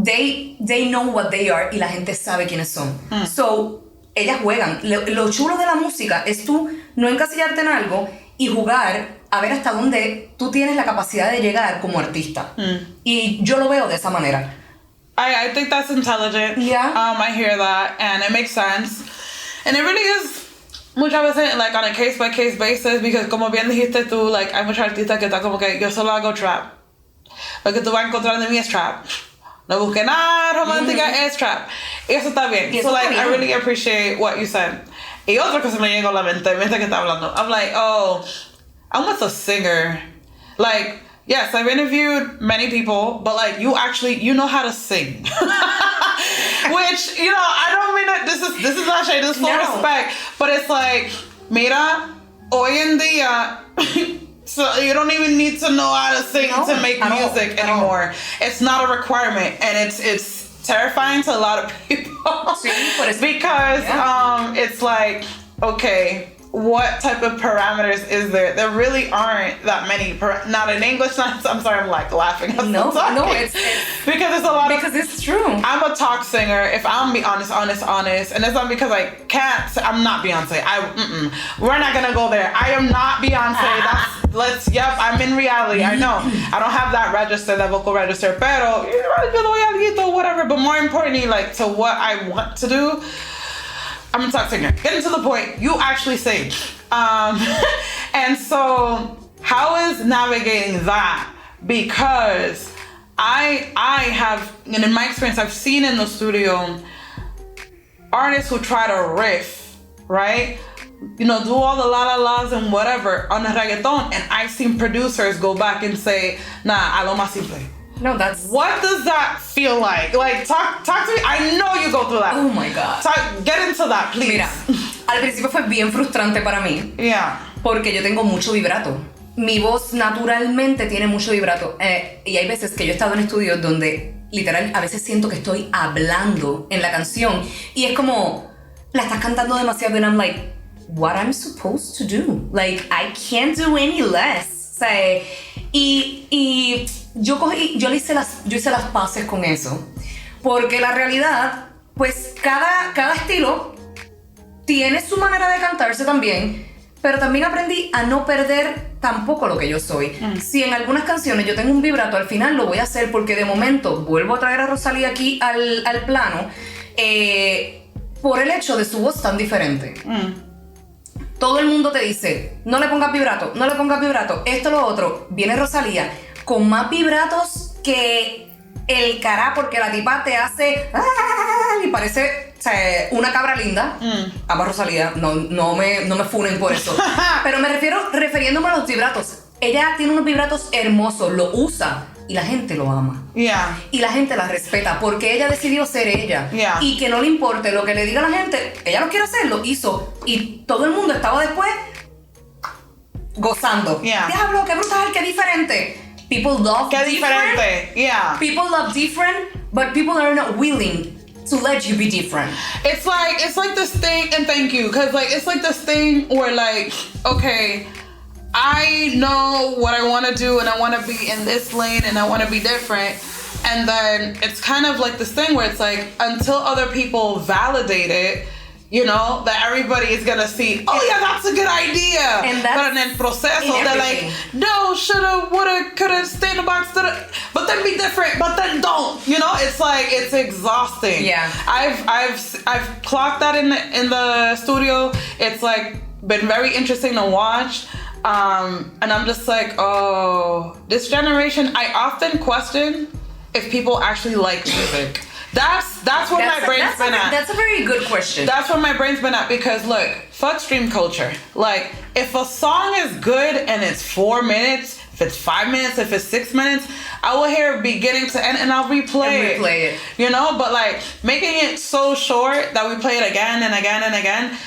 they know what they are y la gente sabe quiénes son. So, ellas juegan. Lo chulo de la música es tú no encasillarte en algo y jugar a ver hasta dónde tú tienes la capacidad de llegar como artista. Y yo lo veo de esa manera. I think that's intelligent. Yeah. I hear that, and it makes sense. And it really is muchas veces like on a case by case basis, because como bien dijiste tú, like hay muchos artistas que están como que yo solo hago trap. Lo que tú vas a encontrar de mí es trap. No busque nada romántica, es trap. Y eso está bien. So like I really appreciate what you said. Y otra cosa me llegó a la mente mientras que está hablando. I'm like, oh, I'm with a singer. Like, yes, I've interviewed many people, but like you know how to sing. Which, you know, I don't mean it, this is not shade, this is full respect, but it's like, mira, hoy en día, so you don't even need to know how to sing to make music anymore. It's not a requirement, and it's terrifying to a lot of people. Because it's like, okay, what type of parameters is there? There really aren't that many. Not in English. I'm sorry, I'm like laughing. No, it's because there's a lot. Because it's true. I'm a talk singer. If I'm be honest, and it's not because I can't. I'm not Beyonce. We're not gonna go there. I am not Beyonce. I'm in reality. I know. I don't have that register, that vocal register. Pero yo doy algo, whatever. But more importantly, like to what I want to do. I'm a talk singer. Getting to the point, you actually sing. And so, how is navigating that? Because I have, and in my experience, I've seen in the studio artists who try to riff, right? You know, do all the la-la-las and whatever on the reggaeton, and I've seen producers go back and say, nah, a lo más simple. No, that's... What does that feel like? Like, talk to me. I know you go through that. Oh my God. Get into that, please. Mira, al principio fue bien frustrante para mí. Yeah. Porque yo tengo mucho vibrato. Mi voz naturalmente tiene mucho vibrato. Y hay veces que yo he estado en estudios donde, literal, a veces siento que estoy hablando en la canción. Y es como, la estás cantando demasiado. And I'm like, what I'm supposed to do? Like, I can't do any less. O sea, y yo hice las paces con eso, porque la realidad, pues cada estilo tiene su manera de cantarse también, pero también aprendí a no perder tampoco lo que yo soy. Si en algunas canciones yo tengo un vibrato, al final lo voy a hacer porque de momento vuelvo a traer a Rosalía aquí al plano, por el hecho de su voz tan diferente. Todo el mundo te dice, no le pongas vibrato, esto, lo otro. Viene Rosalía con más vibratos que el cará, porque la tipa te hace y parece, o sea, una cabra linda. Amo a Rosalía, no me funen por eso. Pero me refiriéndome a los vibratos. Ella tiene unos vibratos hermosos, lo usa y la gente lo ama. Yeah. Y la gente la respeta porque ella decidió ser ella. Yeah. Y que no le importe lo que le diga la gente, ella no quiere hacerlo, hizo. Y todo el mundo estaba después gozando. Yeah. Diablo, qué brutal, qué diferente. People love Qué different. diferente. Yeah. People love different, but people are not willing to let you be different. It's like this thing, and thank you, because like it's like this thing where like, okay, I know what I want to do and I want to be in this lane and I want to be different, and then it's kind of like this thing where it's like until other people validate it, you know, that everybody is gonna see, oh yeah, that's a good idea. And that's but in el proceso, they're like, no, shoulda, woulda, coulda, stay in the box, but then be different, but then don't. You know, it's like it's exhausting. Yeah. I've clocked that in the studio. It's like been very interesting to watch. And I'm just like, oh, this generation, I often question if people actually like music. That's where my brain's been at. That's a very good question. That's where my brain's been at, because look, fuck stream culture. Like, if a song is good and it's 4 minutes, if it's 5 minutes, if it's 6 minutes, I will hear beginning to end and I'll replay it. You know, but like making it so short that we play it again and again and again,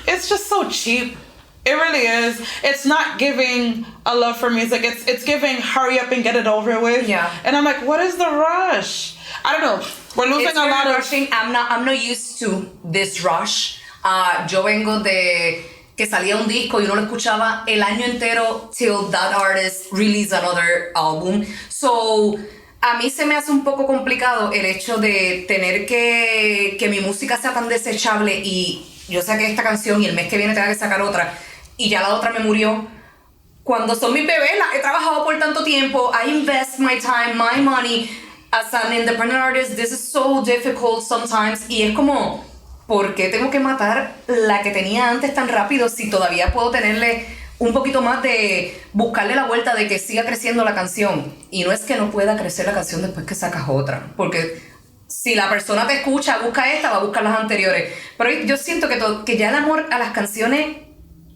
it's just so cheap. It really is. It's not giving a love for music. It's giving hurry up and get it over with. Yeah. And I'm like, what is the rush? I don't know. We're losing a lot of rushing. I'm not used to this rush. Yo vengo de que salía un disco y uno lo escuchaba el año entero till that artist release another album. So a mí se me hace un poco complicado el hecho de tener que mi música sea tan desechable y yo saqué esta canción y el mes que viene tenga que sacar otra y ya la otra me murió. Cuando son mis bebés, he trabajado por tanto tiempo, I invest my time, my money. As an independent artist, this is so difficult sometimes. Y es como, ¿por qué tengo que matar la que tenía antes tan rápido si todavía puedo tenerle un poquito más de buscarle la vuelta de que siga creciendo la canción? Y no es que no pueda crecer la canción después que sacas otra, porque si la persona te escucha, busca esta, va a buscar las anteriores. Pero yo siento que ya el amor a las canciones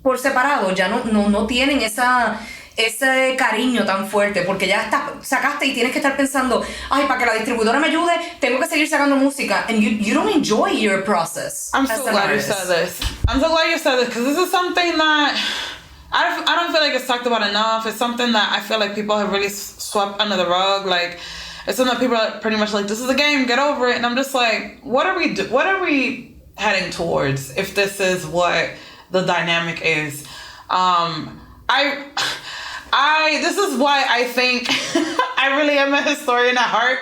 por separado ya no tienen ese cariño tan fuerte, porque ya sacaste y tienes que estar pensando, ay, para que la distribuidora me ayude, tengo que seguir sacando música, and you don't enjoy your process. I'm so glad you said this. I'm so glad you said this, because this is something that I don't feel like it's talked about enough. It's something that I feel like people have really swept under the rug. Like, it's something that people are pretty much like, this is a game, get over it. And I'm just like, what are we heading towards if this is what the dynamic is? This is why I think I really am a historian at heart,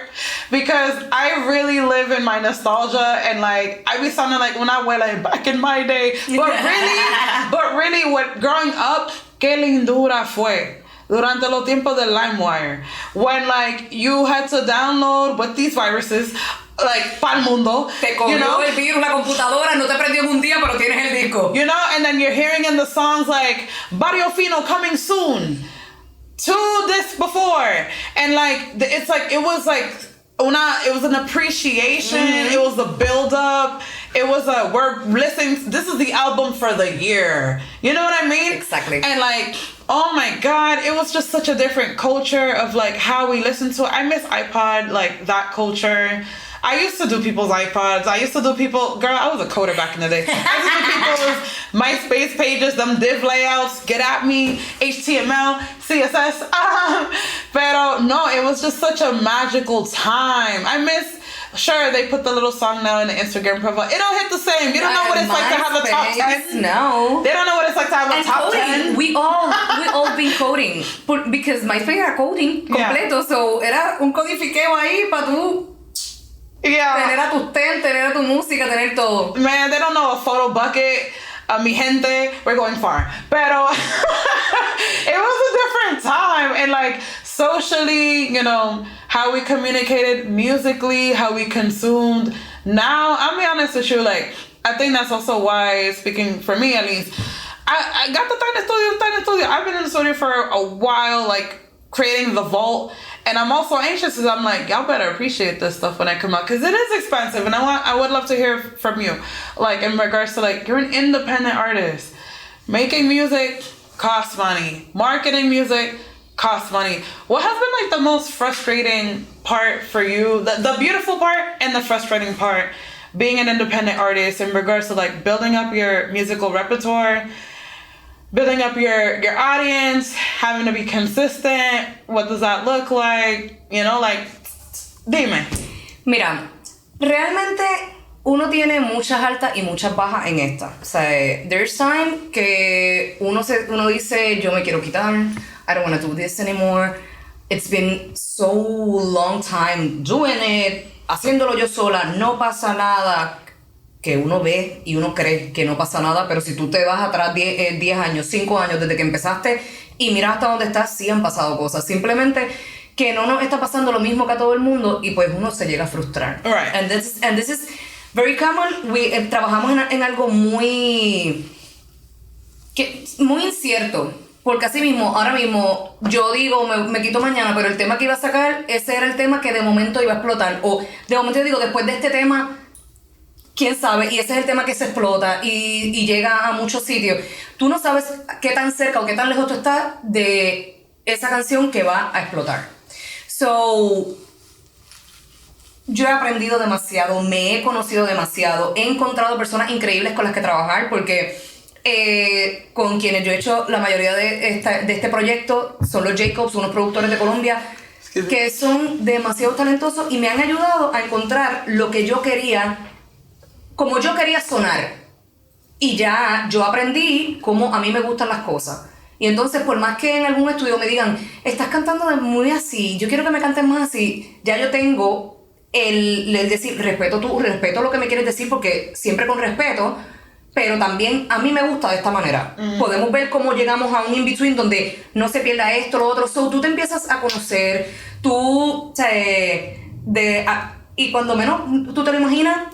because I really live in my nostalgia, and like I be sounding like una abuela back in my day, but really what growing up, qué lindura fue durante los tiempos del LimeWire, when like you had to download with these viruses, like pa'l mundo, te cogió el virus, la computadora, no te prendió en un día, pero tienes el disco. You know, and then you're hearing in the songs like Barrio Fino coming soon, to this before, and like it's like it was an appreciation. Mm-hmm. It was a build up. It was we're listening. This is the album for the year. You know what I mean? Exactly. And like, oh my God, it was just such a different culture of like how we listen to it. I miss iPod, like that culture. I used to do people's iPods. I was a coder back in the day. I used to do people's MySpace pages, them div layouts, get at me, HTML, CSS. Pero no, it was just such a magical time. Sure, they put the little song now in the Instagram profile. It don't hit the same. You don't know what it's like to have a top 10. No. They don't know what it's like to have a top coding, 10. We all been coding. Because MySpace era coding completo. So era un codifiqueo ahí para tú. Yeah. Tener a tus tener a tu música, tener todo. Man, they don't know a photo bucket. Mi gente, we're going far. Pero it was a different time. And like socially, you know, how we communicated musically, how we consumed. Now, I'll be honest with you, like, I think that's also why, speaking for me at least, I got the tiny studio. I've been in the studio for a while, like, creating the vault. And I'm also anxious because I'm like, y'all better appreciate this stuff when I come out, because it is expensive, and I would love to hear from you, like in regards to like you're an independent artist, making music costs money, marketing music costs money. What has been like the most frustrating part for you? The beautiful part and the frustrating part being an independent artist in regards to like building up your musical repertoire, building up your audience, having to be consistent. What does that look like? You know, like, dime. Mira, realmente uno tiene muchas altas y muchas bajas en esta. O sea, there's time que uno dice, yo me quiero quitar, I don't want to do this anymore. It's been so long time doing it, haciéndolo yo sola, no pasa nada. Que uno ve y uno cree que no pasa nada, pero si tú te vas atrás 10 años, 5 años desde que empezaste y miras hasta dónde estás, sí han pasado cosas. Simplemente que no nos está pasando lo mismo que a todo el mundo y pues uno se llega a frustrar. Right. And this is very common. Trabajamos en algo muy incierto. Porque así mismo, ahora mismo, yo digo, me quito mañana, pero el tema que iba a sacar, ese era el tema que de momento iba a explotar. O de momento yo digo, después de este tema, quién sabe, y ese es el tema que se explota y llega a muchos sitios. Tú no sabes qué tan cerca o qué tan lejos tú estás de esa canción que va a explotar. So, yo he aprendido demasiado, me he conocido demasiado, he encontrado personas increíbles con las que trabajar, porque con quienes yo he hecho la mayoría de este proyecto son los Jacobs, unos productores de Colombia, que son demasiado talentosos y me han ayudado a encontrar lo que yo quería, como yo quería sonar. Y ya yo aprendí cómo a mí me gustan las cosas. Y entonces, por más que en algún estudio me digan, estás cantando muy así, yo quiero que me cantes más así, ya yo tengo el decir, respeto lo que me quieres decir, porque siempre con respeto, pero también a mí me gusta de esta manera. Podemos ver cómo llegamos a un in-between donde no se pierda esto, lo otro. So, tú te empiezas a conocer, y cuando menos tú te lo imaginas,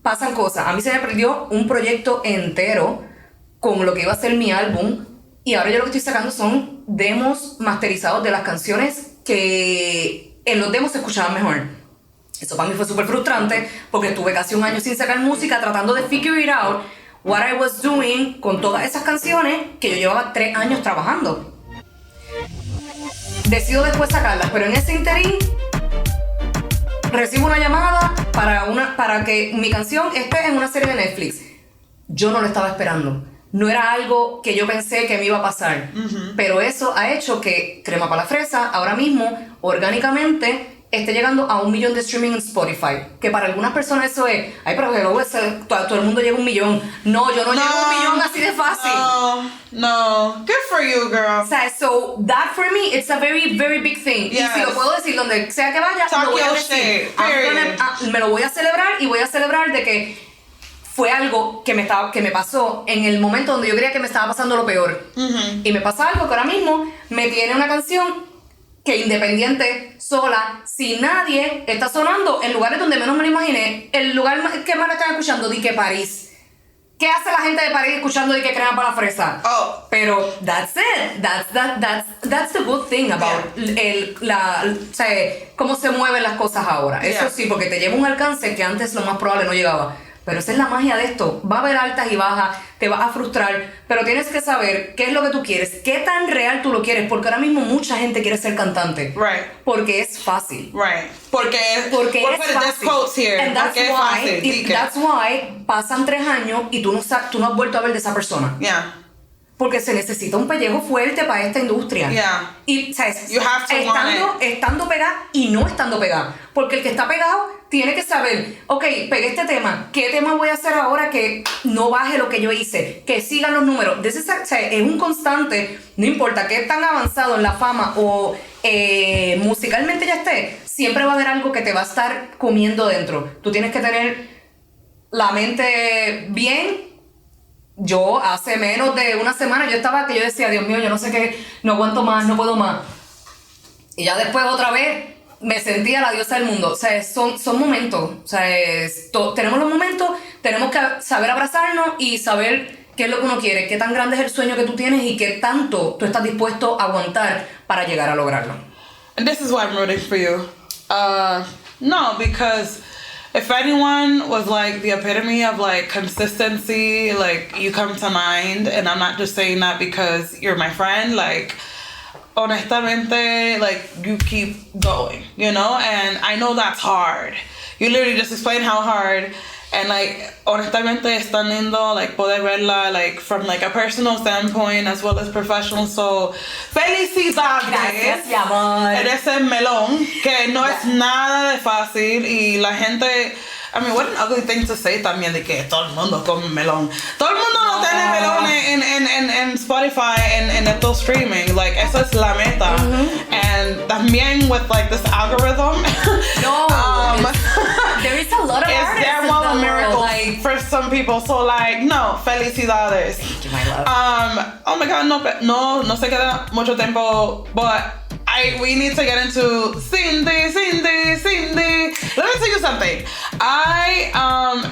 pasan cosas. A mí se me perdió un proyecto entero con lo que iba a ser mi álbum, y ahora yo lo que estoy sacando son demos masterizados de las canciones que en los demos se escuchaban mejor. Eso para mí fue súper frustrante, porque estuve casi un año sin sacar música tratando de figure it out what I was doing con todas esas canciones que yo llevaba 3 años trabajando. Decido después sacarlas, pero en ese interín recibo una llamada para que mi canción esté en una serie de Netflix. Yo no lo estaba esperando. No era algo que yo pensé que me iba a pasar. Pero eso ha hecho que Crema para la Fresa ahora mismo, orgánicamente, esté llegando a 1 millón de streaming en Spotify. Que para algunas personas eso es, ay, pero todo el mundo llega a 1 millón. No, yo no llego a 1 millón así de fácil. No. Good for you, girl. O sea, so that for me, it's a very, very big thing. Yes. Y si lo puedo decir donde sea que vaya, lo voy a decir. Me lo voy a celebrar, y voy a celebrar de que fue algo que me pasó en el momento donde yo creía que me estaba pasando lo peor. Y me pasa algo que ahora mismo me tiene una canción que independiente, sola, sin nadie, está sonando en lugares donde menos me lo imaginé. El lugar que más la están escuchando, di que París. ¿Qué hace la gente de París escuchando di que Crema para la Fresa? Oh. Pero that's it. That's the good thing about o sea, cómo se mueven las cosas ahora. Eso sí, porque te lleva un alcance que antes lo más probable no llegaba. Pero esa es la magia de esto. Va a haber altas y bajas, te vas a frustrar, pero tienes que saber qué es lo que tú quieres, qué tan real tú lo quieres, porque ahora mismo mucha gente quiere ser cantante. Right. Porque es fácil. Right. Porque es fácil. And that's why pasan 3 años y tú no has vuelto a ver de esa persona. Yeah. Porque se necesita un pellejo fuerte para esta industria. Yeah. Y, ¿sabes? You have to estando pegada y no estando pegada. Porque el que está pegado tiene que saber, ok, pegué este tema, ¿qué tema voy a hacer ahora que no baje lo que yo hice? Que sigan los números. O sea, es un constante, no importa qué tan avanzado en la fama o musicalmente ya esté, siempre va a haber algo que te va a estar comiendo dentro. Tú tienes que tener la mente bien. Yo hace menos de una semana yo decía, Dios mío, yo no sé qué, no aguanto más, no puedo más. Y ya después otra vez me sentía la diosa del mundo. O sea, son momentos. O sea, tenemos los momentos, tenemos que saber abrazarnos y saber qué es lo que uno quiere, qué tan grande es el sueño que tú tienes y qué tanto tú estás dispuesto a aguantar para llegar a lograrlo. And this is why I'm rooting for you. No, because if anyone was like the epitome of like consistency, like you come to mind, and I'm not just saying that because you're my friend, like honestamente, like, you keep going, you know? And I know that's hard. You literally just explained how hard. And, like, honestamente, es tan lindo, like, poder verla, like, from, like, a personal standpoint as well as professional. So, felicidades. Gracias, mi amor. Eres el melón, que no es nada de fácil. Y la gente... I mean, what an ugly thing to say también de que todo el mundo come melón. Todo el mundo no tiene melón en Spotify and en todo streaming. Like, eso es la meta. And también with, like, this algorithm. No, there is a lot of artists. There was a miracle like, for some people. So, like, no, felicidades. Thank you, my love. Oh my God, no se queda mucho tiempo, but we need to get into Cindy. Let me tell you something. I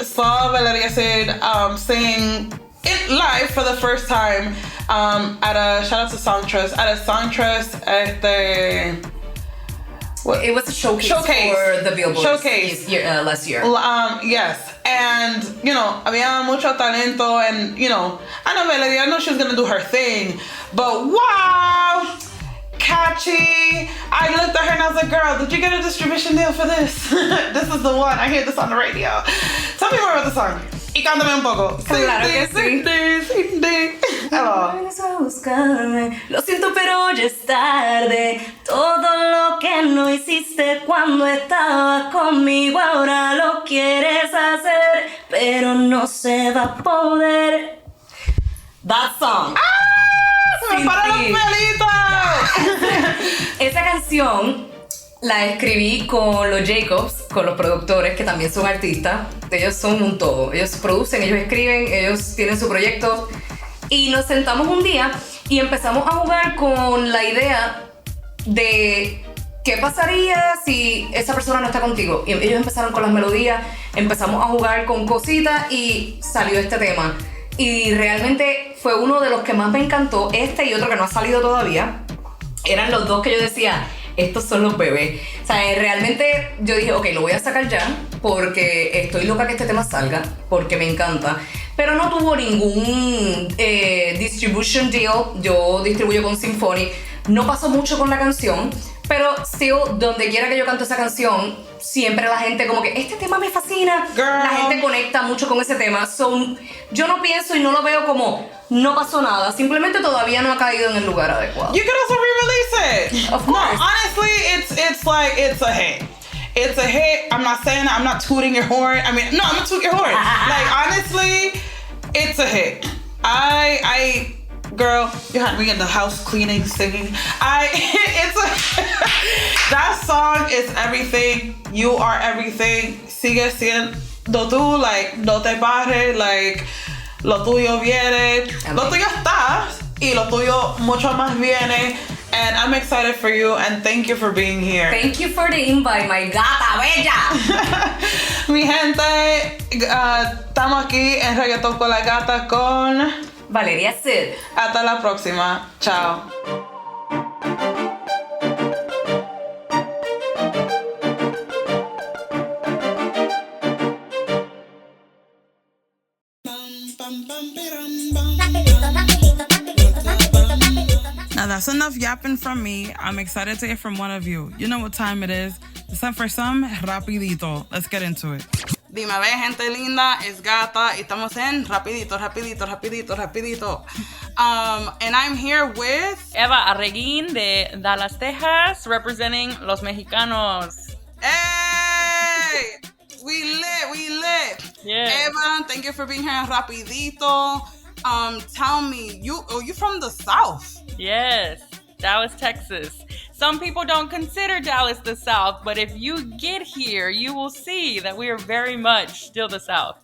saw Valeria Cid sing it live for the first time at a shout out to Songtress at a Songtress it was a showcase for the Billboard last year. Yes, and you know, había mucho talento, and you know, I know Valeria, I know she was gonna do her thing, but wow, catchy. I looked at her and I was like, girl, did you get a distribution deal for this? This is the one. I hear this on the radio. Tell me more about the song. Y cántame un poco. Claro que sí. Vienes a buscarme. Lo siento, pero ya es tarde. Todo lo que no hiciste cuando estabas conmigo ahora lo quieres hacer, pero no se va a poder. That song. ¡Para los pelitos! Esa canción la escribí con los Jacobs, con los productores que también son artistas. Ellos son un todo. Ellos producen, ellos escriben, ellos tienen su proyecto. Y nos sentamos un día y empezamos a jugar con la idea de qué pasaría si esa persona no está contigo. Y ellos empezaron con las melodías, empezamos a jugar con cositas y salió este tema. Y realmente fue uno de los que más me encantó. Este y otro que no ha salido todavía. Eran los dos que yo decía, estos son los bebés. O sea, realmente yo dije, ok, lo voy a sacar ya porque estoy loca que este tema salga, porque me encanta. Pero no tuvo ningún distribution deal. Yo distribuyo con Symphonic. No pasó mucho con la canción, pero still, donde quiera que yo canto esa canción, siempre la gente como que, este tema me fascina. Girl. La gente conecta mucho con ese tema. So, yo no pienso y no lo veo como, no pasó nada. Simplemente todavía no ha caído en el lugar adecuado. You can also re-release it. Of course. No, honestly, it's like, it's a hit. It's a hit. I'm not saying that. I'm not tooting your horn. I mean, no, I'm gonna toot your horn. Like, honestly, it's a hit. Girl, you had me in the house cleaning, singing. That song is everything. You are everything. Sigue siendo tú, like, no te pares, like, lo tuyo viene. Lo tuyo está, y lo tuyo mucho más viene. And I'm excited for you, and thank you for being here. Thank you for the invite, my gata bella. Mi gente, estamos aquí en Reggaeton Con La Gata con Valeria Cid. Hasta la próxima. Chao. Now that's enough yapping from me. I'm excited to hear from one of you. You know what time it is. It's time for some Rapidito. Let's get into it. Dime, ve, gente linda, es Gata, y estamos en Rapidito. And I'm here with Eva Arreguín de Dallas, Texas, representing Los Mexicanos. Hey! We lit. Yeah. Eva, thank you for being here in Rapidito. Tell me, you from the South? Yes, Dallas, Texas. Some people don't consider Dallas the South, but if you get here, you will see that we are very much still the South.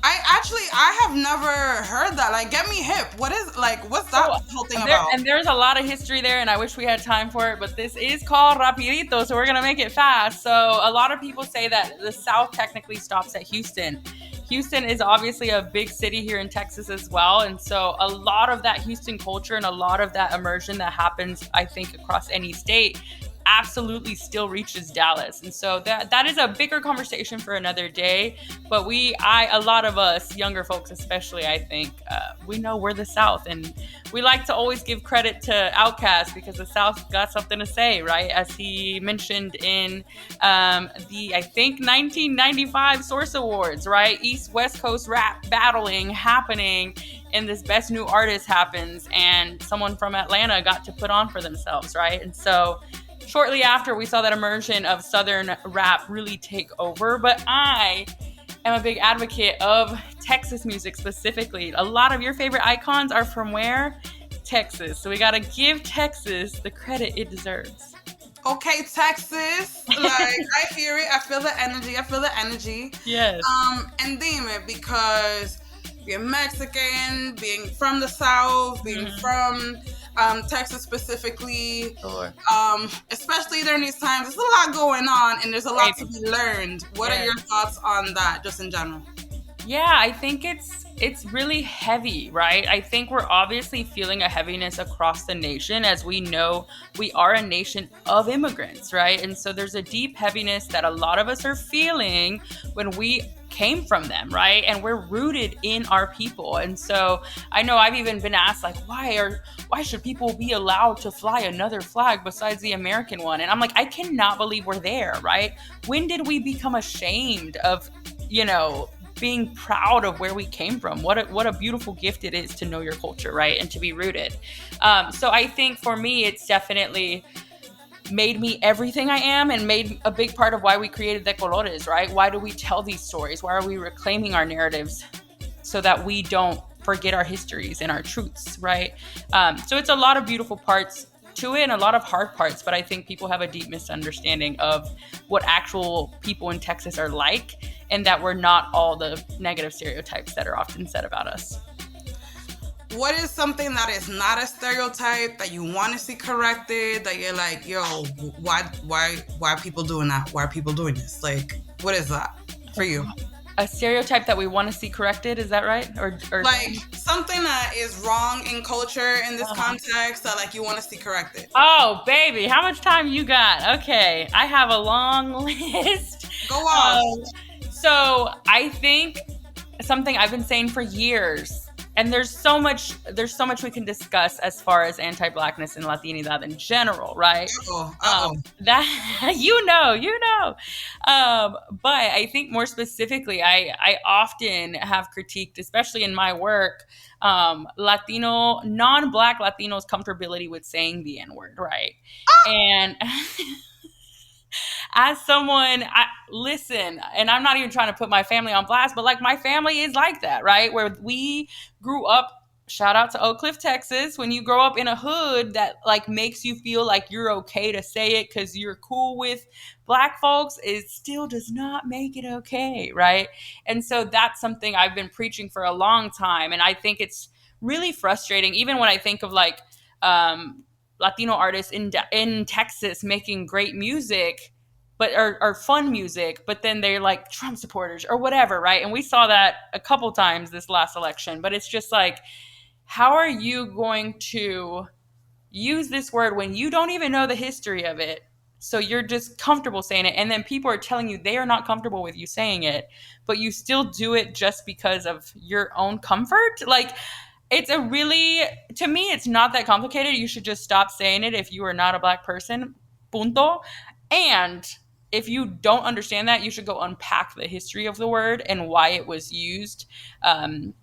I have never heard that. Like, get me hip. What's that whole thing about? And there's a lot of history there, and I wish we had time for it, but this is called Rapidito, so we're going to make it fast. So a lot of people say that the South technically stops at Houston. Houston is obviously a big city here in Texas as well, and so a lot of that Houston culture and a lot of that immersion that happens, I think, across any state absolutely still reaches Dallas. And so that is a bigger conversation for another day. But a lot of us, younger folks especially, I think, we know we're the South. And we like to always give credit to Outkast because the South got something to say, right? As he mentioned in the, I think, 1995 Source Awards, right? East-West Coast rap battling happening, and this Best New Artist happens, and someone from Atlanta got to put on for themselves, right? And so shortly after, we saw that immersion of Southern rap really take over. But I am a big advocate of Texas music specifically. A lot of your favorite icons are from where? Texas. So we got to give Texas the credit it deserves. Okay, Texas. Like, I hear it. I feel the energy. Yes. And damn it, because being Mexican, being from the South, being from Texas specifically, Sure. Especially during these times, there's a lot going on and there's a lot to be learned. What are your thoughts on that, just in general? Yeah, I think it's really heavy, right? I think we're obviously feeling a heaviness across the nation, as we know we are a nation of immigrants, right? And so there's a deep heaviness that a lot of us are feeling when we came from them, right? And we're rooted in our people. And so I know I've even been asked, like, why should people be allowed to fly another flag besides the American one? And I'm like, I cannot believe we're there, right? When did we become ashamed of, being proud of where we came from? What a beautiful gift it is to know your culture, right? And to be rooted. So I think for me, it's definitely made me everything I am, and made a big part of why we created De Colores, right? Why do we tell these stories? Why are we reclaiming our narratives so that we don't forget our histories and our truths, right? So it's a lot of beautiful parts to it and a lot of hard parts, but I think people have a deep misunderstanding of what actual people in Texas are like, and that we're not all the negative stereotypes that are often said about us. What is something that is not a stereotype that you want to see corrected, that you're like, yo, why are people doing that? Why are people doing this? Like, what is that for you? A stereotype that we want to see corrected, is that right? Or like something that is wrong in culture in this context that like you want to see corrected. Oh, baby, how much time you got? Okay, I have a long list. Go on. So I think something I've been saying for years, and there's so much we can discuss as far as anti-Blackness and Latinidad in general, right? That you know. But I think more specifically, I often have critiqued, especially in my work, non-Black Latinos' comfortability with saying the N-word, right? And as someone, listen, and I'm not even trying to put my family on blast, but like my family is like that, right? Where we grew up, shout out to Oak Cliff, Texas, when you grow up in a hood that like makes you feel like you're okay to say it because you're cool with Black folks, it still does not make it okay, right? And so that's something I've been preaching for a long time. And I think it's really frustrating, even when I think of like, Latino artists in Texas making great music, but or fun music, but then they're like Trump supporters or whatever, right? And we saw that a couple times this last election. But it's just like, how are you going to use this word when you don't even know the history of it? So you're just comfortable saying it, and then people are telling you they are not comfortable with you saying it, but you still do it just because of your own comfort. Like, it's to me, it's not that complicated. You should just stop saying it if you are not a Black person, punto. And if you don't understand that, you should go unpack the history of the word and why it was used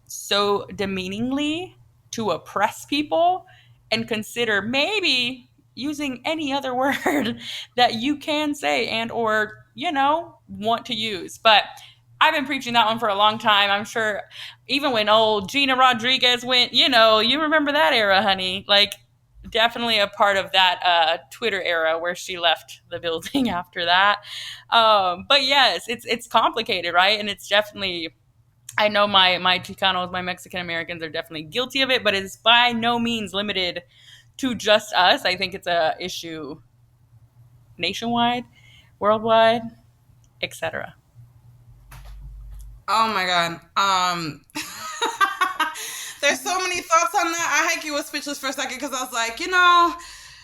so demeaningly to oppress people, and consider maybe using any other word that you can say and or, want to use. But I've been preaching that one for a long time. I'm sure even when old Gina Rodriguez went, you remember that era, honey. Like, definitely a part of that Twitter era where she left the building after that. But yes, it's complicated, right? And it's definitely, I know my Chicanos, my Mexican Americans are definitely guilty of it, but it's by no means limited to just us. I think it's a issue nationwide, worldwide, etc. Oh my God. There's so many thoughts on that. I heck you was speechless for a second because I was like,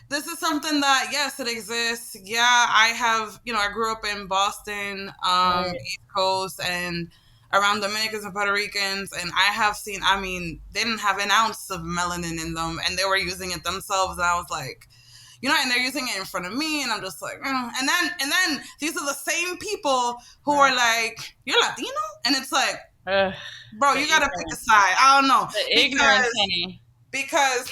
this is something that, yes, it exists. Yeah, I have, I grew up in Boston, East Coast, and around Dominicans and Puerto Ricans, and I have seen, they didn't have an ounce of melanin in them, and they were using it themselves, and I was like, and they're using it in front of me, and I'm just like, and then these are the same people who are like, you're Latino? And it's like, bro, you gotta pick a side. I don't know. The ignorance, honey. Because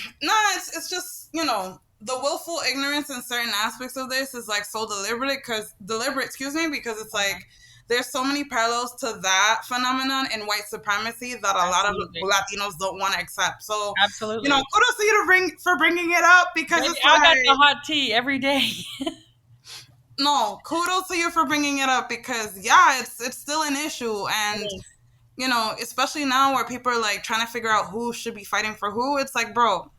it's just, the willful ignorance in certain aspects of this is like so deliberate, because it's like there's so many parallels to that phenomenon in white supremacy that a lot of Latinos don't want to accept. So absolutely, kudos to you for bringing it up, because it's I got the hot tea every day. No, kudos to you for bringing it up, because it's still an issue, and especially now where people are like trying to figure out who should be fighting for who. It's like, bro,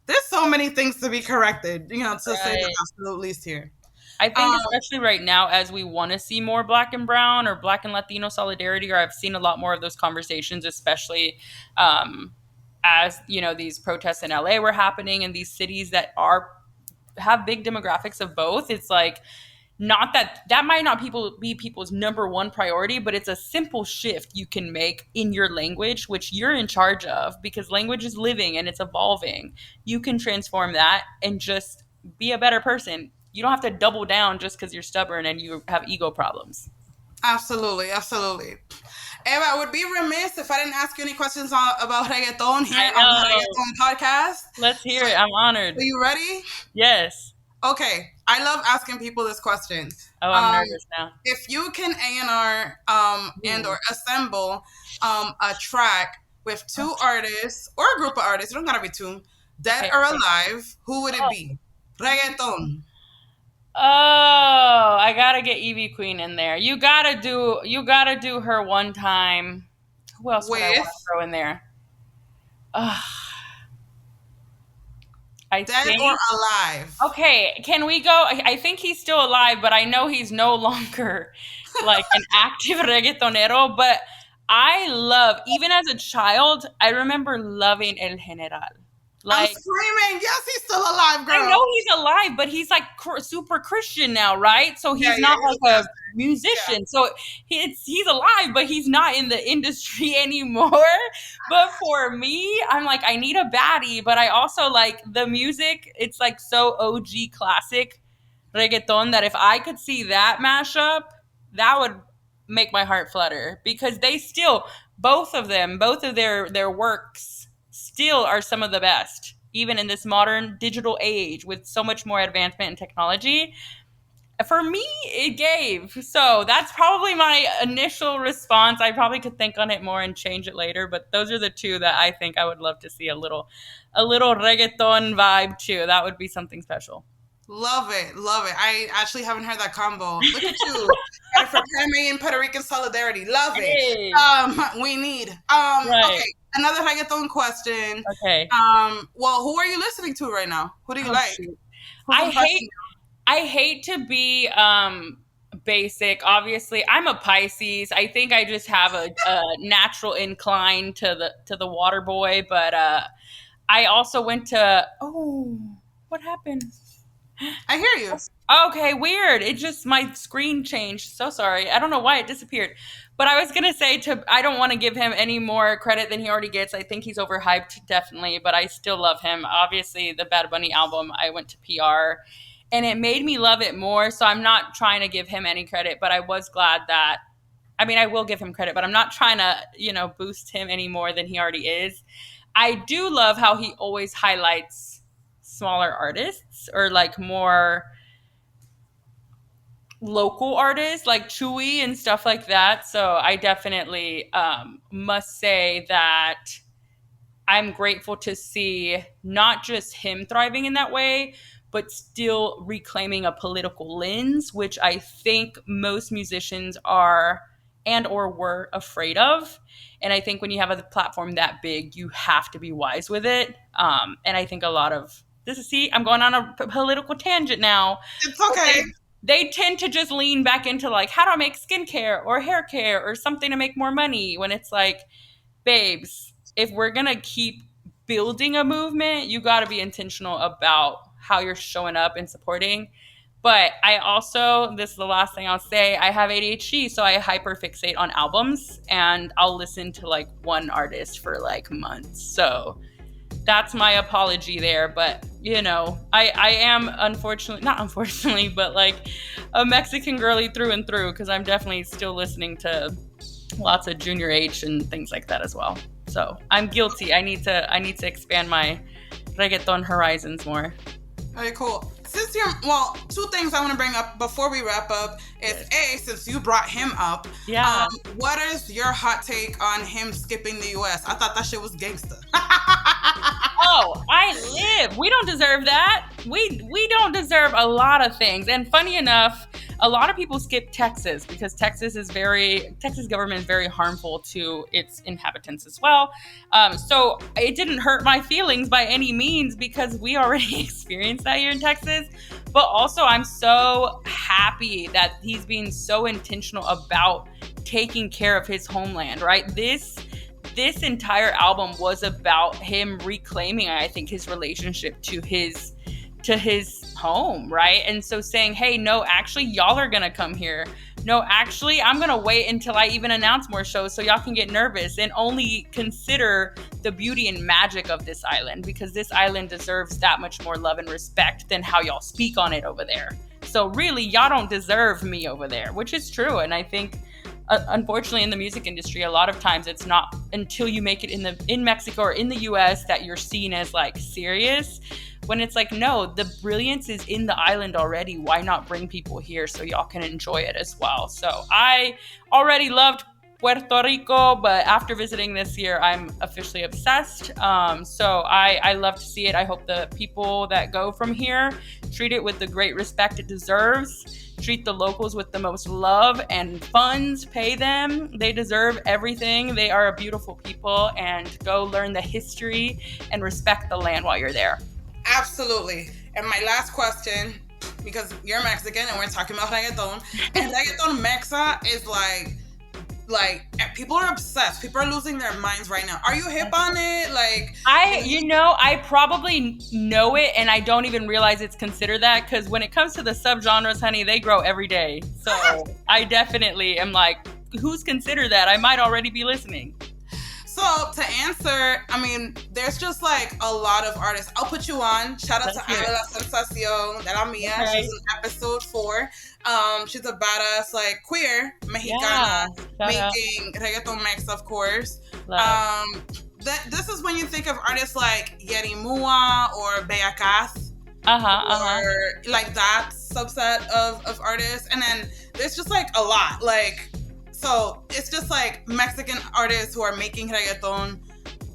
there's so many things to be corrected, to say the absolute least here. I think especially right now, as we want to see more Black and Brown or Black and Latino solidarity, or I've seen a lot more of those conversations, especially as, these protests in LA were happening in these cities that have big demographics of both. It's like, not that might not be people's number one priority, but it's a simple shift you can make in your language, which you're in charge of, because language is living and it's evolving. You can transform that and just be a better person. You don't have to double down just because you're stubborn and you have ego problems. Absolutely, absolutely. Eva, I would be remiss if I didn't ask you any questions about reggaeton here on the Reggaeton podcast. Let's hear it. I'm honored. Are you ready? Yes. Okay. I love asking people this question. Oh, I'm nervous now. If you can A&R and or assemble a track with two artists or a group of artists, it don't gotta be two, dead or alive, who would it be? Reggaeton. Oh, I gotta get Evie Queen in there. You gotta do her one time. Who else would I want to throw in there? Dead or alive? Okay, can we go? I think he's still alive, but I know he's no longer like an active reggaetonero. But I love, even as a child, I remember loving El General. Like, I'm screaming, yes, he's still alive, girl. I know he's alive, but he's like super Christian now, right? So he's not like a musician. Yeah. So he's alive, but he's not in the industry anymore. But for me, I'm like, I need a baddie, but I also like the music. It's like so OG classic reggaeton that if I could see that mashup, that would make my heart flutter, because they still, both of their works still are some of the best, even in this modern digital age with so much more advancement in technology. For me, it gave. So that's probably my initial response. I probably could think on it more and change it later, but those are the two that I think I would love to see a little reggaeton vibe too. That would be something special. Love it. I actually haven't heard that combo. Look at you. For Panamanian Puerto Rican solidarity. Love it. We need. Right. Okay. Another reggaeton question. Okay. Well, who are you listening to right now? Who do you like? I hate to be basic. Obviously, I'm a Pisces. I think I just have a natural incline to the water boy. But I also went to. Oh, what happened? I hear you. Okay, weird. It just, my screen changed. So sorry. I don't know why it disappeared. But I was going to say, I don't want to give him any more credit than he already gets. I think he's overhyped, definitely. But I still love him. Obviously, the Bad Bunny album, I went to PR. And it made me love it more. So I'm not trying to give him any credit. But I was glad that, I will give him credit. But I'm not trying to, boost him any more than he already is. I do love how he always highlights smaller artists, or like more local artists like Chewy and stuff like that. So I definitely must say that I'm grateful to see not just him thriving in that way, but still reclaiming a political lens, which I think most musicians are and or were afraid of. And I think when you have a platform that big, you have to be wise with it. And I think a lot of I'm going on a political tangent now. It's okay. They tend to just lean back into like, how do I make skincare or hair care or something to make more money, when it's like, babes, if we're going to keep building a movement, you got to be intentional about how you're showing up and supporting. But I also, this is the last thing I'll say, I have ADHD, so I hyperfixate on albums, and I'll listen to like one artist for like months. So that's my apology there. But, you know, I am unfortunately, but like a Mexican girly through and through, because I'm definitely still listening to lots of Junior H and things like that as well. So I'm guilty. I need to expand my reggaeton horizons more. Okay, cool. Since two things I want to bring up before we wrap up is since you brought him up, what is your hot take on him skipping the US? I thought that shit was gangsta. Oh, I live. We don't deserve that. We don't deserve a lot of things. And funny enough, a lot of people skip Texas because Texas government is very harmful to its inhabitants as well. So it didn't hurt my feelings by any means because we already experienced that here in Texas. But also I'm so happy that he's being so intentional about taking care of his homeland, right? This entire album was about him reclaiming, I think, his relationship to his home, right? And so saying, hey, no, actually, y'all are gonna come here. No, actually, I'm gonna wait until I even announce more shows so y'all can get nervous and only consider the beauty and magic of this island, because this island deserves that much more love and respect than how y'all speak on it over there. So really, y'all don't deserve me over there, which is true. And I think unfortunately in the music industry, a lot of times it's not until you make it in Mexico or in the US that you're seen as like serious, when it's like, no, the brilliance is in the island already. Why not bring people here so y'all can enjoy it as well? So I already loved Puerto Rico, but after visiting this year, I'm officially obsessed. So I love to see it. I hope the people that go from here treat it with the great respect it deserves. Treat the locals with the most love and funds, pay them. They deserve everything. They are a beautiful people, and go learn the history and respect the land while you're there. Absolutely. And my last question, because you're Mexican and we're talking about reggaeton, and reggaeton Mexa is like people are obsessed. People are losing their minds right now. Are you hip on it? Like, I probably know it, and I don't even realize it's considered that, because when it comes to the subgenres, honey, they grow every day. So I definitely am like, who's considered that? I might already be listening. So to answer, I mean, there's just like a lot of artists. I'll put you on. Shout out to Ana La Sensación de la Mia. Okay. She's in episode 4. She's a badass, like, queer Mexicana making reggaeton mex, of course. This is when you think of artists like Yeri Mua or Bella Cass. Or like that subset of artists. And then there's just like a lot. Like, so it's just like Mexican artists who are making reggaeton.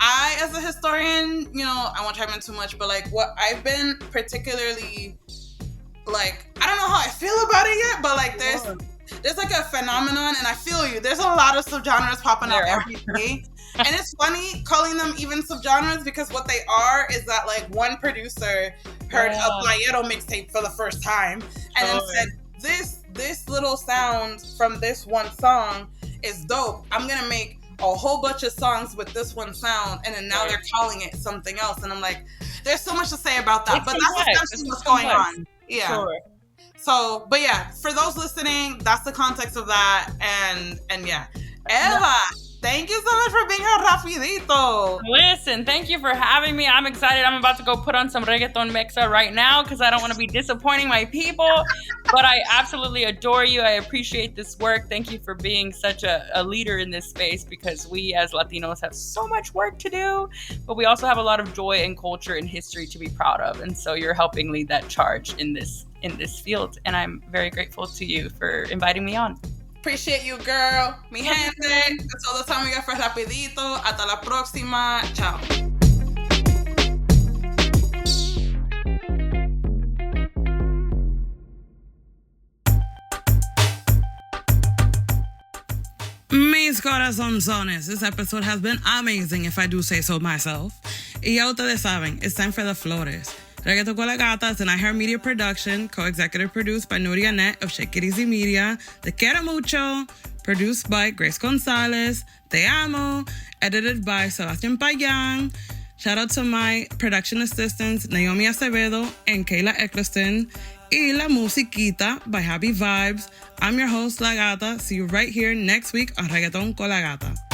I, as a historian, I won't chime in too much, but like what I've been particularly, like, I don't know how I feel about it yet, but like there's like a phenomenon, and I feel you. There's a lot of subgenres popping up every day. And it's funny calling them even subgenres, because what they are is that like one producer heard a Playero mixtape for the first time and then said, this little sound from this one song is dope. I'm gonna make a whole bunch of songs with this one sound, and then now they're calling it something else. And I'm like, there's so much to say about that, but that's essentially what's going on. Yeah. Sure. So, but yeah, for those listening, that's the context of that. And yeah. Eva, thank you so much for being on Rapidito. Listen, thank you for having me. I'm excited. I'm about to go put on some reggaeton mexa right now because I don't want to be disappointing my people. But I absolutely adore you. I appreciate this work. Thank you for being such a leader in this space, because we as Latinos have so much work to do, but we also have a lot of joy and culture and history to be proud of. And so you're helping lead that charge in this field. And I'm very grateful to you for inviting me on. Appreciate you, girl. Mi gente, that's all the time we got for Rapidito. Hasta la próxima. Ciao. Mis corazonzones, this episode has been amazing, if I do say so myself. Y ya ustedes saben, it's time for the flores. Reggaeton Con La Gata is an iHeartMedia production, co-executive produced by Nuria Net of Shake It Easy Media, Te Quiero Mucho, produced by Grace Gonzalez, Te Amo, edited by Sebastian Payan, Shout out to my production assistants, Naomi Acevedo and Kayla Eccleston. Y La Musiquita by Happy Vibes. I'm your host, La Gata. See you right here next week on Reggaeton Con La Gata.